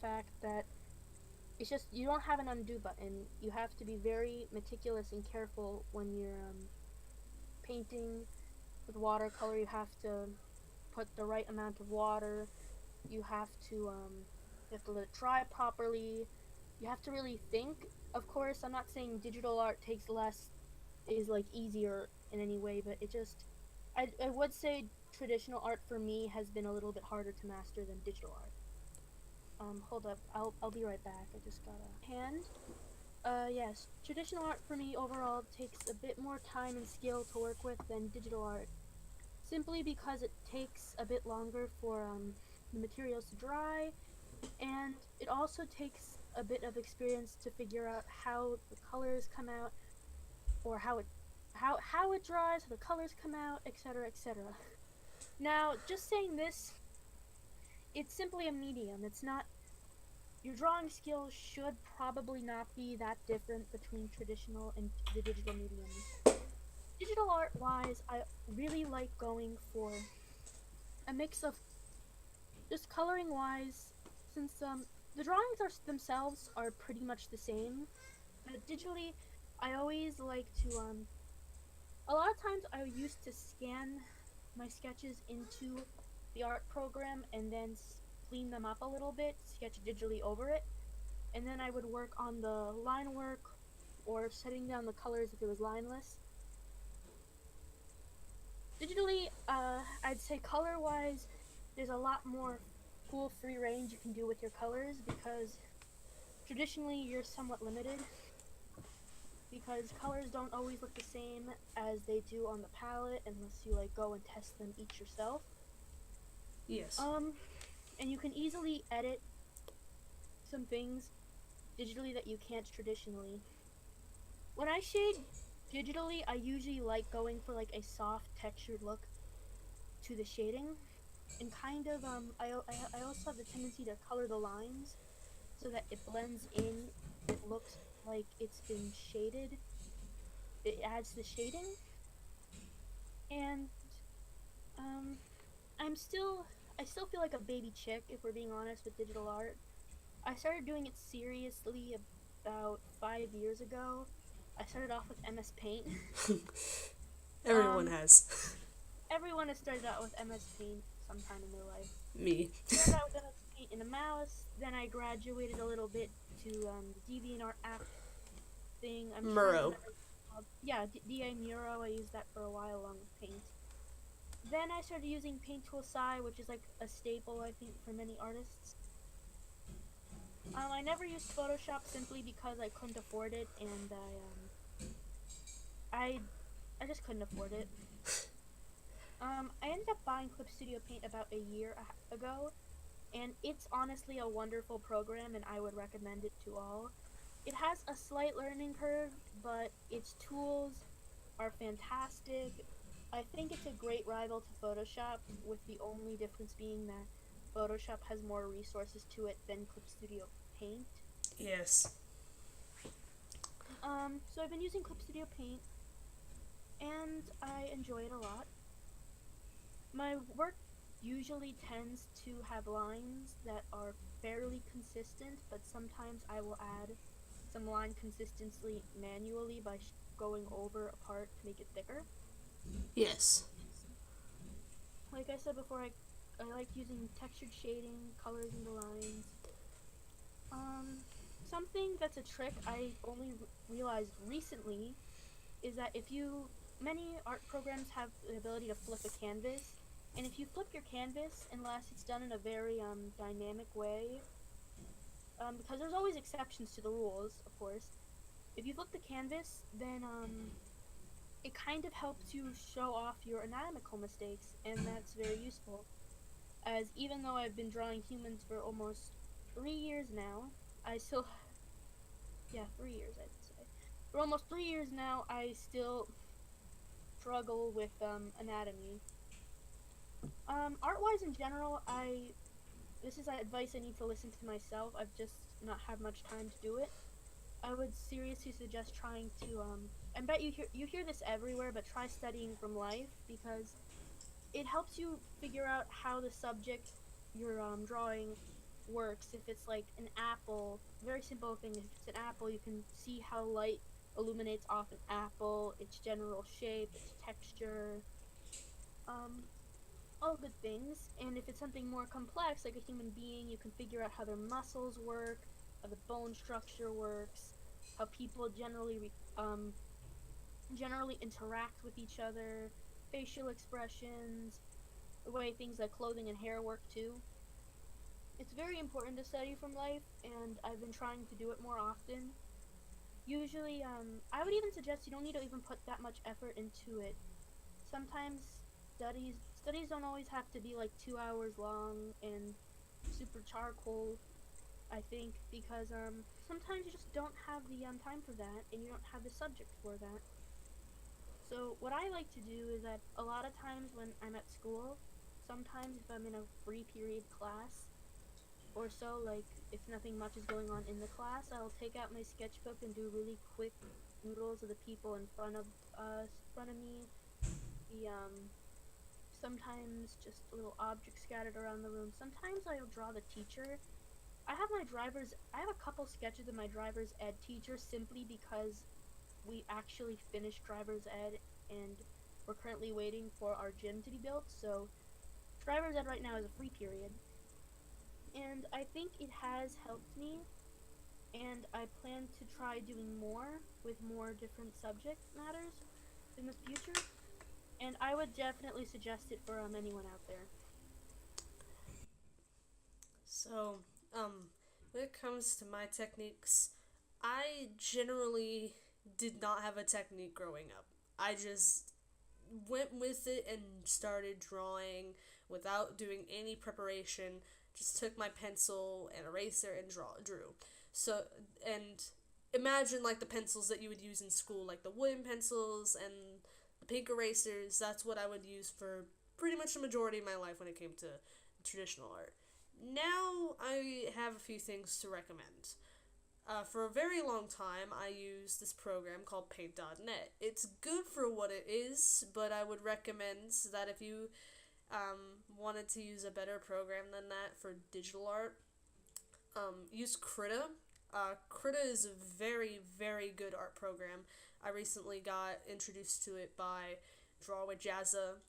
fact that it's just you don't have an undo button. You have to be very meticulous and careful when you're painting with watercolor. You have to put the right amount of water. You have to let it dry properly. You have to really think. Of course, I'm not saying digital art takes less, is like easier in any way, but I would say traditional art for me has been a little bit harder to master than digital art. Hold up, I'll be right back. I just got a hand. Yes, traditional art for me overall takes a bit more time and skill to work with than digital art, simply because it takes a bit longer for the materials to dry, and it also takes a bit of experience to figure out how the colors come out, or how it dries, how the colors come out, etc., etc. Now, just saying this, it's simply a medium. It's not Your drawing skills should probably not be that different between traditional and the digital mediums. Digital art wise, I really like going for a mix of just coloring wise, since the drawings themselves are pretty much the same. But digitally, I always like to a lot of times I used to scan my sketches into the art program and then clean them up a little bit, sketch digitally over it, and then I would work on the line work or setting down the colors if it was lineless. Digitally, I'd say color-wise, there's a lot more cool free range you can do with your colors, because traditionally you're somewhat limited because colors don't always look the same as they do on the palette unless you like go and test them each yourself. Yes. And you can easily edit some things digitally that you can't traditionally. When I digitally, I usually like going for like a soft textured look to the shading, and kind of I also have the tendency to color the lines so that it blends in. It looks like it's been shaded. It adds the shading, and um, I still feel like a baby chick if we're being honest with digital art. I started doing it seriously about 5 years ago. I started off with MS Paint. Everyone um, has. Everyone has started out with MS Paint sometime in their life. Me. Started out with MS Paint and a mouse. Then I graduated a little bit to the DeviantArt app thing. I'm trying to Muro. remember. Yeah, DA Muro. I used that for a while along with Paint. Then I started using Paint Tool Sai, which is like a staple, I think, for many artists. I never used Photoshop simply because I couldn't afford it, and I just couldn't afford it. I ended up buying Clip Studio Paint about a year ago, and it's honestly a wonderful program, and I would recommend it to all. It has a slight learning curve, but its tools are fantastic. I think it's a great rival to Photoshop, with the only difference being that Photoshop has more resources to it than Clip Studio Paint. Yes. So I've been using Clip Studio Paint, and I enjoy it a lot. My work usually tends to have lines that are fairly consistent, but sometimes I will add some line consistency manually by going over a part to make it thicker. Yes. Like I said before, I like using textured shading, colors in the lines. Something that's a trick I only realized recently is that many art programs have the ability to flip a canvas, and if you flip your canvas, unless it's done in a very dynamic way, because there's always exceptions to the rules, of course. If you flip the canvas, then it kind of helps you show off your anatomical mistakes, and that's very useful. As even though I've been drawing humans for almost 3 years now, I still, yeah, 3 years I'd say. For almost 3 years now, I still struggle with anatomy. Art-wise in general, this is advice I need to listen to myself. I've just not had much time to do it. I would seriously suggest trying to, I bet you hear this everywhere, but try studying from life, because it helps you figure out how the subject you're drawing works. If it's like an apple, very simple thing, if it's an apple, you can see how light illuminates off an apple, its general shape, its texture, all good things. And if it's something more complex, like a human being, you can figure out how their muscles work, how the bone structure works, how people generally interact with each other, facial expressions, the way things like clothing and hair work too. It's very important to study from life, and I've been trying to do it more often. Usually, I would even suggest you don't need to even put that much effort into it. Sometimes studies don't always have to be like 2 hours long and super charcoal, I think, because sometimes you just don't have the time for that, and you don't have the subject for that. So what I like to do is that a lot of times when I'm at school, sometimes if I'm in a free period class or so, like if nothing much is going on in the class, I'll take out my sketchbook and do really quick doodles of the people in front of me. The sometimes just little objects scattered around the room. Sometimes I'll draw the teacher. I have a couple sketches of my driver's ed teacher simply because we actually finished driver's ed and we're currently waiting for our gym to be built, so driver's ed right now is a free period. And I think it has helped me, and I plan to try doing more with more different subject matters in the future, and I would definitely suggest it for anyone out there. So, when it comes to my techniques, I generally did not have a technique growing up. I just went with it and started drawing without doing any preparation. Just took my pencil and eraser and drew. So, and imagine like the pencils that you would use in school, like the wooden pencils and the pink erasers. That's what I would use for pretty much the majority of my life when it came to traditional art. Now I have a few things to recommend. For a very long time, I used this program called Paint.net. It's good for what it is, but I would recommend that if you wanted to use a better program than that for digital art, use Krita. Krita is a very, very good art program. I recently got introduced to it by Draw with Jazza.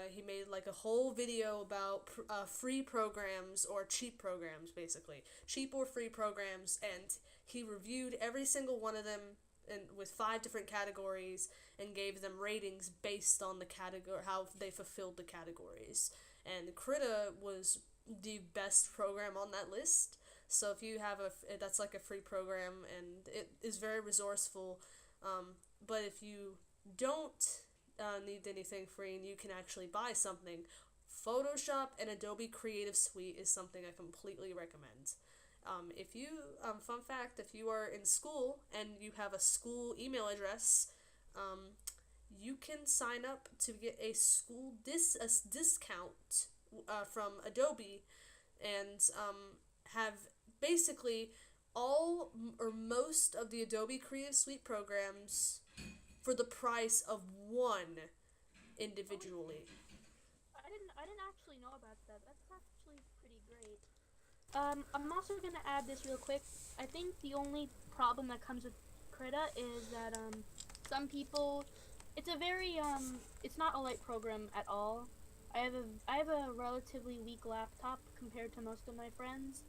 He made like a whole video about free programs or cheap programs, basically. Cheap or free programs, and he reviewed every single one of them with 5 different categories and gave them ratings based on the category, how they fulfilled the categories. And Krita was the best program on that list. So if you have that's like a free program, and it is very resourceful. But if you don't need anything free and you can actually buy something, Photoshop and Adobe Creative Suite is something I completely recommend. If you, fun fact, if you are in school and you have a school email address, you can sign up to get a school discount from Adobe, and have basically all or most of the Adobe Creative Suite programs for the price of one individually. I didn't actually know about that. That's actually pretty great. I'm also gonna add this real quick. I think the only problem that comes with Krita is that some people, it's a very it's not a light program at all. I have a relatively weak laptop compared to most of my friends.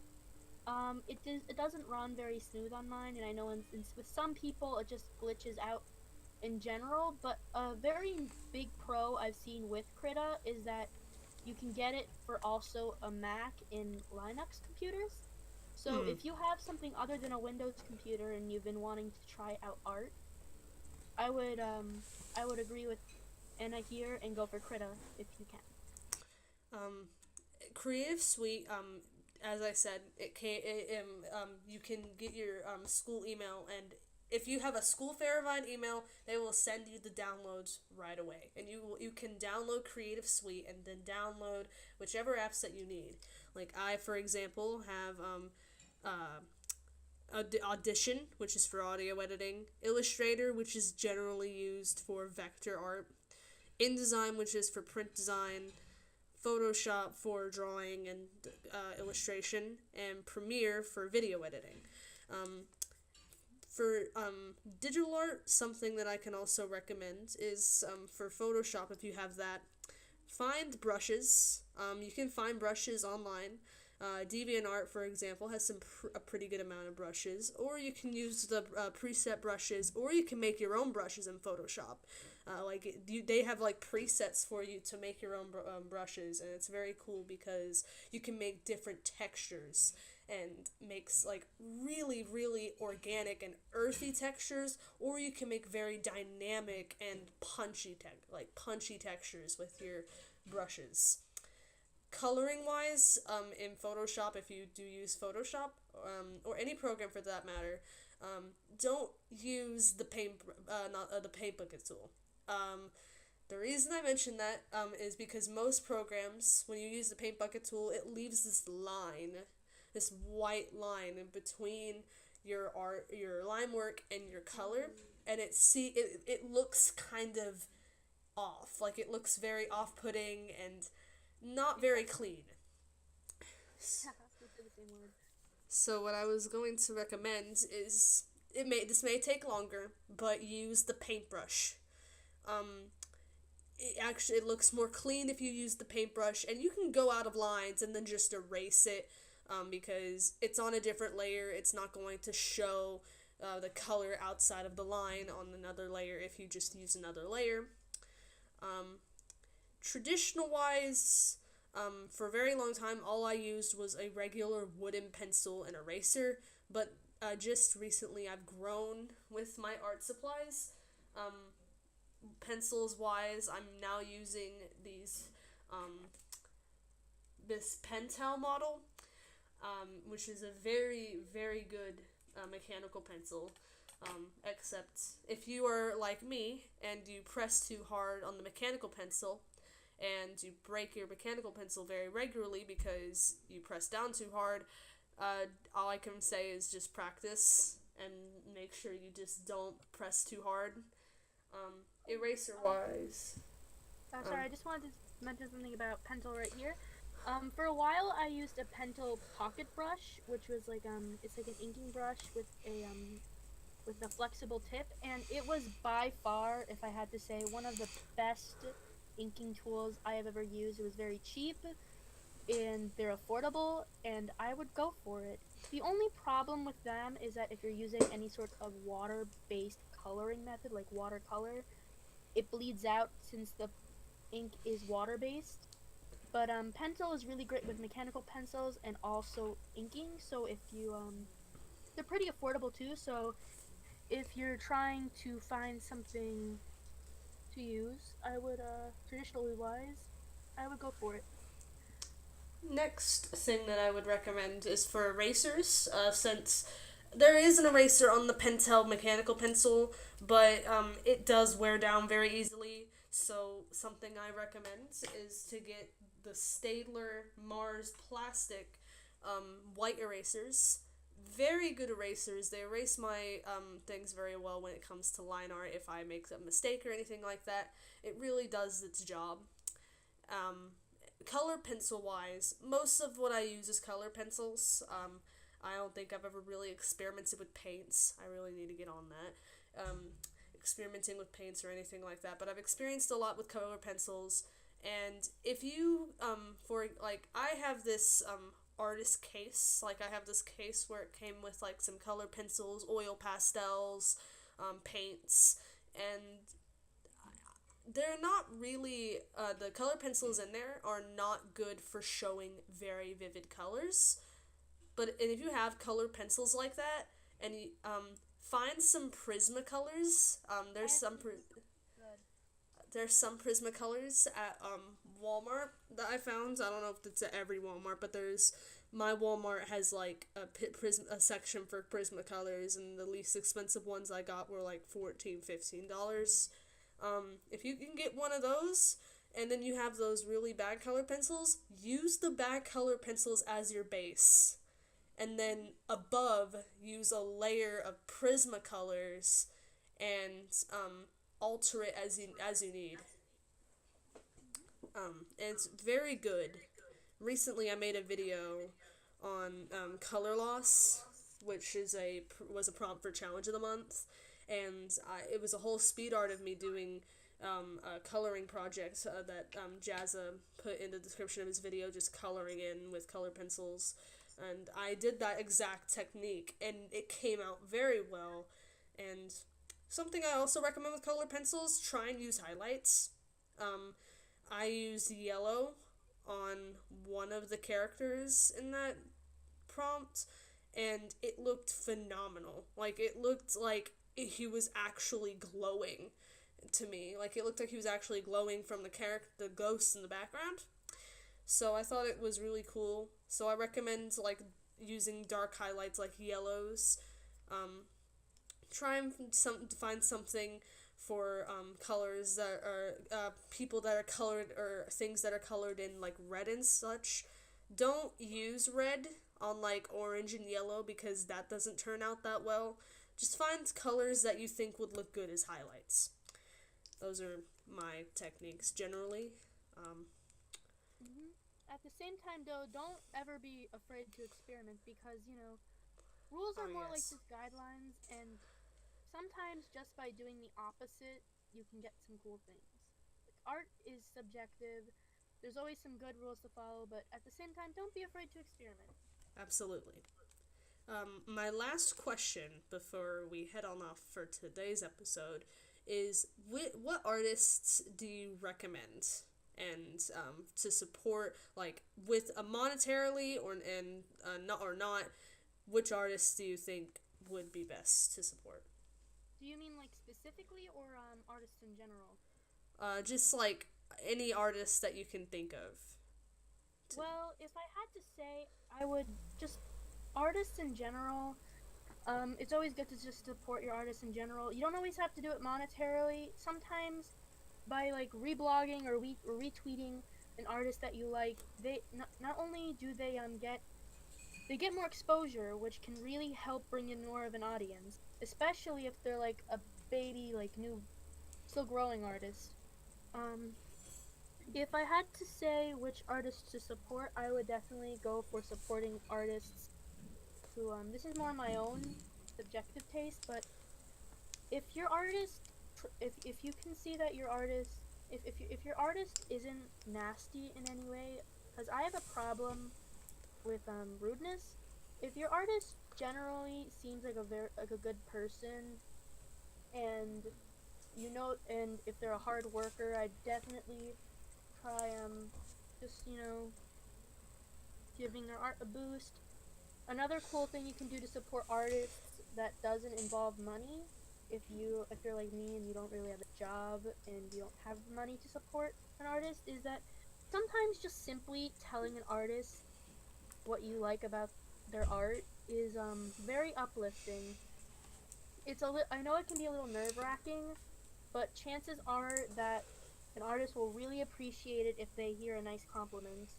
It doesn't run very smooth on mine, and I know with some people it just glitches out in general. But a very big pro I've seen with Krita is that you can get it for also a Mac in Linux computers. So if you have something other than a Windows computer and you've been wanting to try out art, I would agree with Anna here and go for Krita if you can. Creative Suite, as I said, you can get your school email, and if you have a school verified email, they will send you the downloads right away, and you can download Creative Suite and then download whichever apps that you need. Like I, for example, have Audition, which is for audio editing, Illustrator, which is generally used for vector art, InDesign, which is for print design, Photoshop for drawing and illustration, and Premiere for video editing. For digital art, something that I can also recommend is for Photoshop, if you have that, find brushes. You can find brushes online. DeviantArt, for example, has a pretty good amount of brushes, or you can use the preset brushes, or you can make your own brushes in Photoshop. They have like presets for you to make your own brushes, and it's very cool because you can make different textures and makes like really, really organic and earthy textures, or you can make very dynamic and punchy textures with your brushes. Coloring wise, in Photoshop, if you do use Photoshop, or any program for that matter, don't use the the paint bucket tool. The reason I mention that is because most programs, when you use the paint bucket tool, it leaves this white line in between your line work and your color, and it looks kind of off. Like it looks very off-putting and not very clean. So what I was going to recommend is this may take longer, but use the paintbrush. It looks more clean if you use the paintbrush, and you can go out of lines and then just erase it, because it's on a different layer. It's not going to show the color outside of the line on another layer if you just use another layer. Traditional wise, for a very long time, all I used was a regular wooden pencil and eraser, but just recently I've grown with my art supplies. Pencils wise, I'm now using this Pentel model, which is a very, very good mechanical pencil. Except if you are like me and you press too hard on the mechanical pencil and you break your mechanical pencil very regularly because you press down too hard, all I can say is just practice and make sure you just don't press too hard. Eraser wise. Sorry, I just wanted to mention something about Pentel right here. For a while, I used a Pentel pocket brush, which was like it's like an inking brush with a flexible tip, and it was by far, if I had to say, one of the best inking tools I have ever used. It was very cheap, and they're affordable, and I would go for it. The only problem with them is that if you're using any sort of water-based coloring method, like watercolor, it bleeds out since the ink is water-based. But Pentel is really great with mechanical pencils and also inking, so if you, they're pretty affordable too, so if you're trying to find something to use, I would, traditionally wise, I would go for it. Next thing that I would recommend is for erasers, since there is an eraser on the Pentel mechanical pencil, but it does wear down very easily, so something I recommend is to get the Staedtler Mars plastic white erasers. Very good erasers. They erase my things very well when it comes to line art. If I make a mistake or anything like that, it really does its job. Color pencil wise, most of what I use is color pencils. I don't think I've ever really experimented with paints. I really need to get on that. Experimenting with paints or anything like that, but I've experienced a lot with color pencils. And if you, I have this artist case. Like, I have this case where it came with like some color pencils, oil pastels, paints, and they're not really, the color pencils in there are not good for showing very vivid colors. But if you have color pencils like that, and you, find some Prismacolors, there's some Prismacolors at Walmart that I found. I don't know if it's at every Walmart, but my Walmart has like a section for Prismacolors, and the least expensive ones I got were like $14-15. If you can get one of those, and then you have those really bad color pencils, use the bad color pencils as your base, and then above use a layer of Prismacolors and alter it as you need. It's very good. Recently, I made a video on color loss, which was a prompt for Challenge of the Month, and it was a whole speed art of me doing a coloring project that Jazza put in the description of his video, just coloring in with color pencils, and I did that exact technique, and it came out very well. And something I also recommend with color pencils, try and use highlights. I used yellow on one of the characters in that prompt, and it looked phenomenal. Like, it looked like he was actually glowing to me. Like, it looked like he was actually glowing from the ghosts in the background. So I thought it was really cool. So I recommend, like, using dark highlights like yellows. Try and find something for colors that are people that are colored, or things that are colored in like red and such. Don't use red on like orange and yellow because that doesn't turn out that well. Just find colors that you think would look good as highlights. Those are my techniques generally. At the same time, though, don't ever be afraid to experiment because, rules are more like just guidelines, and sometimes just by doing the opposite, you can get some cool things. Like, art is subjective. There's always some good rules to follow, but at the same time, don't be afraid to experiment. Absolutely. My last question before we head on off for today's episode is, what artists do you recommend and to support, like, with monetarily or not, which artists do you think would be best to support? Do you mean like specifically, or artists in general? Just like any artist that you can think of. Well, if I had to say, I would just, artists in general, It's always good to just support your artists in general. You don't always have to do it monetarily. Sometimes by like reblogging or retweeting an artist that you like, they not only do they get more exposure, which can really help bring in more of an audience, especially if they're like a baby, like new, still growing artist. Um, if I had to say which artists to support, I would definitely go for supporting artists who this is more my own subjective taste, but if your artist if you can see that your artist if your artist isn't nasty in any way, because I have a problem with rudeness. If your artist generally seems like a good person, and and if they're a hard worker, I definitely try just giving their art a boost. Another cool thing you can do to support artists that doesn't involve money, if you're like me and you don't really have a job and you don't have money to support an artist, is that sometimes just simply telling an artist what you like about their art is very uplifting. I know it can be a little nerve-wracking, but chances are that an artist will really appreciate it if they hear a nice compliment.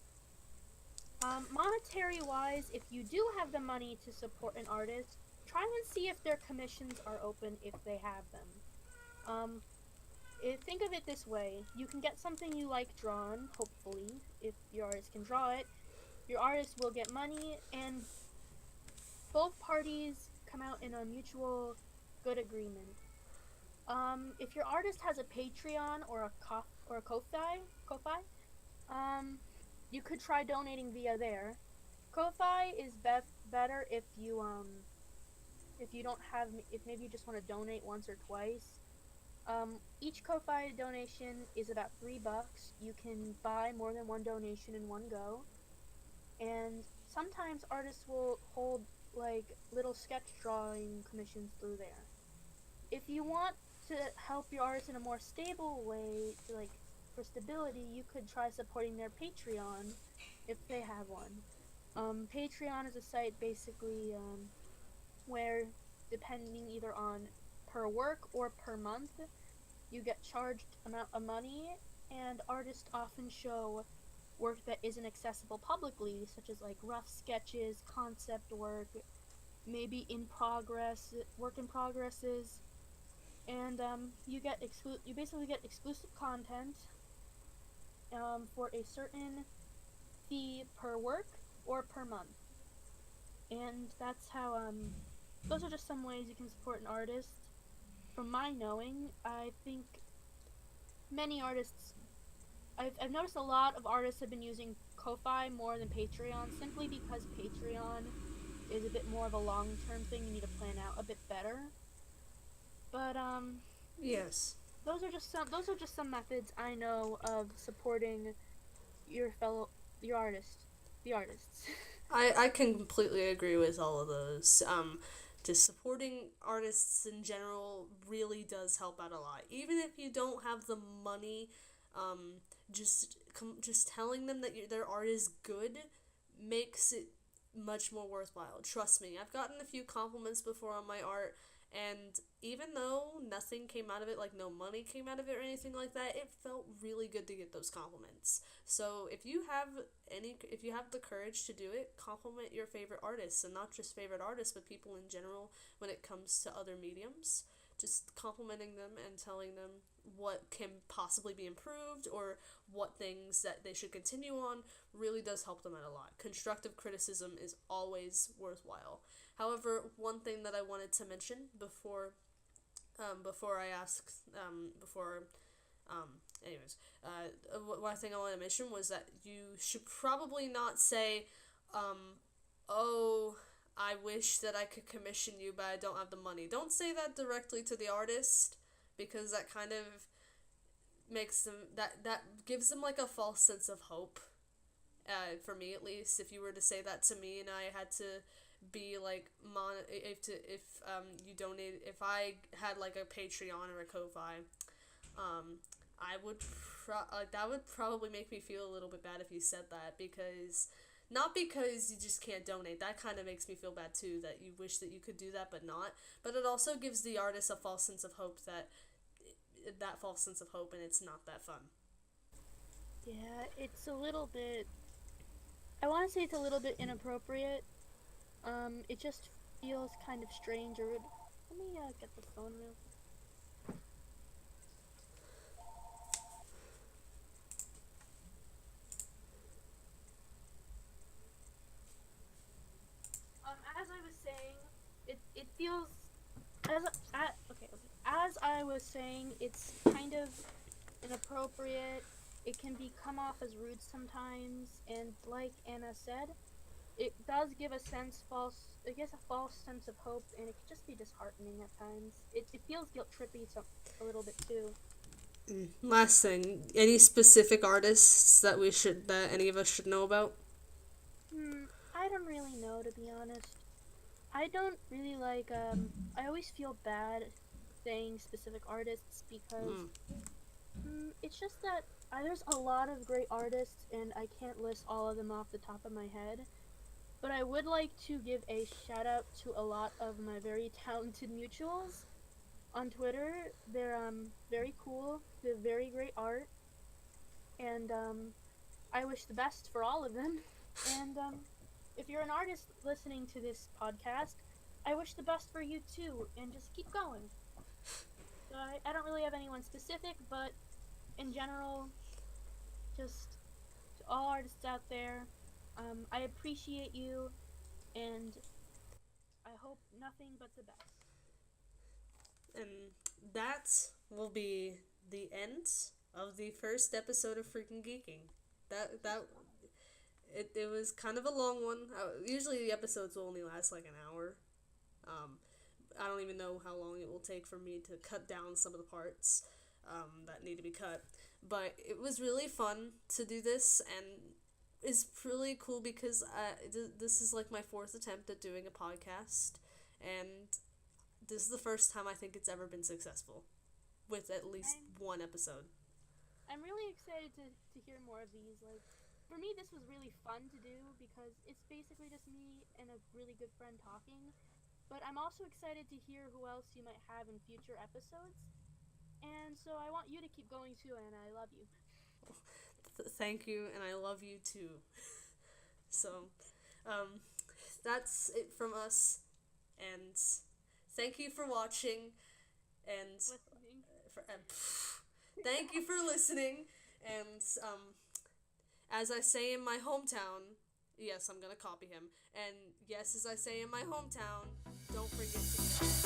Monetary wise, if you do have the money to support an artist, try and see if their commissions are open if they have them. Think of it this way: you can get something you like drawn, hopefully, if your artist can draw it. Your artist will get money, and both parties come out in a mutual good agreement. If your artist has a Patreon or a Ko-Fi, you could try donating via there. Ko-Fi is better if you don't have if maybe you just want to donate once or twice. Each Ko-Fi donation is about $3. You can buy more than one donation in one go, and sometimes artists will hold like little sketch drawing commissions through there. If you want to help your artist in a more stable way, for stability, you could try supporting their Patreon if they have one. Patreon is a site basically where, depending either on per work or per month, you get charged amount of money, and artists often show work that isn't accessible publicly, such as like rough sketches, concept work, maybe work in progresses, and you basically get exclusive content for a certain fee per work or per month. And that's how those are just some ways you can support an artist. From my knowing, I think many artists I've noticed a lot of artists have been using Ko-Fi more than Patreon, simply because Patreon is a bit more of a long-term thing. You need to plan out a bit better. But Yes. those are just some methods I know of supporting the artists. I can completely agree with all of those. Just supporting artists in general really does help out a lot. Even if you don't have the money, just telling them that their art is good makes it much more worthwhile. Trust me, I've gotten a few compliments before on my art, and even though nothing came out of it, like no money came out of it or anything like that, it felt really good to get those compliments. So if you have the courage to do it, compliment your favorite artists, and not just favorite artists, but people in general when it comes to other mediums. Just complimenting them and telling them what can possibly be improved or what things that they should continue on really does help them out a lot. Constructive criticism is always worthwhile. However, one thing that I wanted to mention one thing I wanted to mention was that you should probably not say, oh, I wish that I could commission you, but I don't have the money. Don't say that directly to the artist, because that kind of makes them, that gives them like a false sense of hope. For me at least, if you were to say that to me and I had to be like if I had like a Patreon or a Ko-Fi, I would that would probably make me feel a little bit bad if you said that, because Not because you just can't donate. That kind of makes me feel bad too, that you wish that you could do that but not. But it also gives the artist a false sense of hope that false sense of hope, and it's not that fun. Yeah, it's a little bit. I want to say it's a little bit inappropriate. It just feels kind of strange or rude. Let me get the phone real quick. As I was saying, it feels as I was saying, it's kind of inappropriate. It can come off as rude sometimes, and like Anna said, it does give a false sense of hope, and it can just be disheartening at times. It feels guilt trippy a little bit too. Last thing, any specific artists that any of us should know about? I don't really know, to be honest. I don't really like, I always feel bad saying specific artists because it's just that there's a lot of great artists and I can't list all of them off the top of my head. But I would like to give a shout out to a lot of my very talented mutuals on Twitter. They're very cool, they're very great art, and I wish the best for all of them. And if you're an artist listening to this podcast, I wish the best for you too, and just keep going. So I don't really have anyone specific, but in general, just to all artists out there, I appreciate you, and I hope nothing but the best. And that will be the end of the first episode of Frickin Geeking. It was kind of a long one. Usually the episodes will only last like an hour. I don't even know how long it will take for me to cut down some of the parts that need to be cut. But it was really fun to do this, and it's really cool because this is like my 4th attempt at doing a podcast, and this is the first time I think it's ever been successful with at least one episode. I'm really excited to hear more of these. Like, for me, this was really fun to do because it's basically just me and a really good friend talking. But I'm also excited to hear who else you might have in future episodes. And so I want you to keep going too, and I love you. Thank you, and I love you too. So, that's it from us, and thank you for watching, and thank you for listening, and as I say in my hometown, yes, I'm gonna copy him, and yes, as I say in my hometown, don't forget to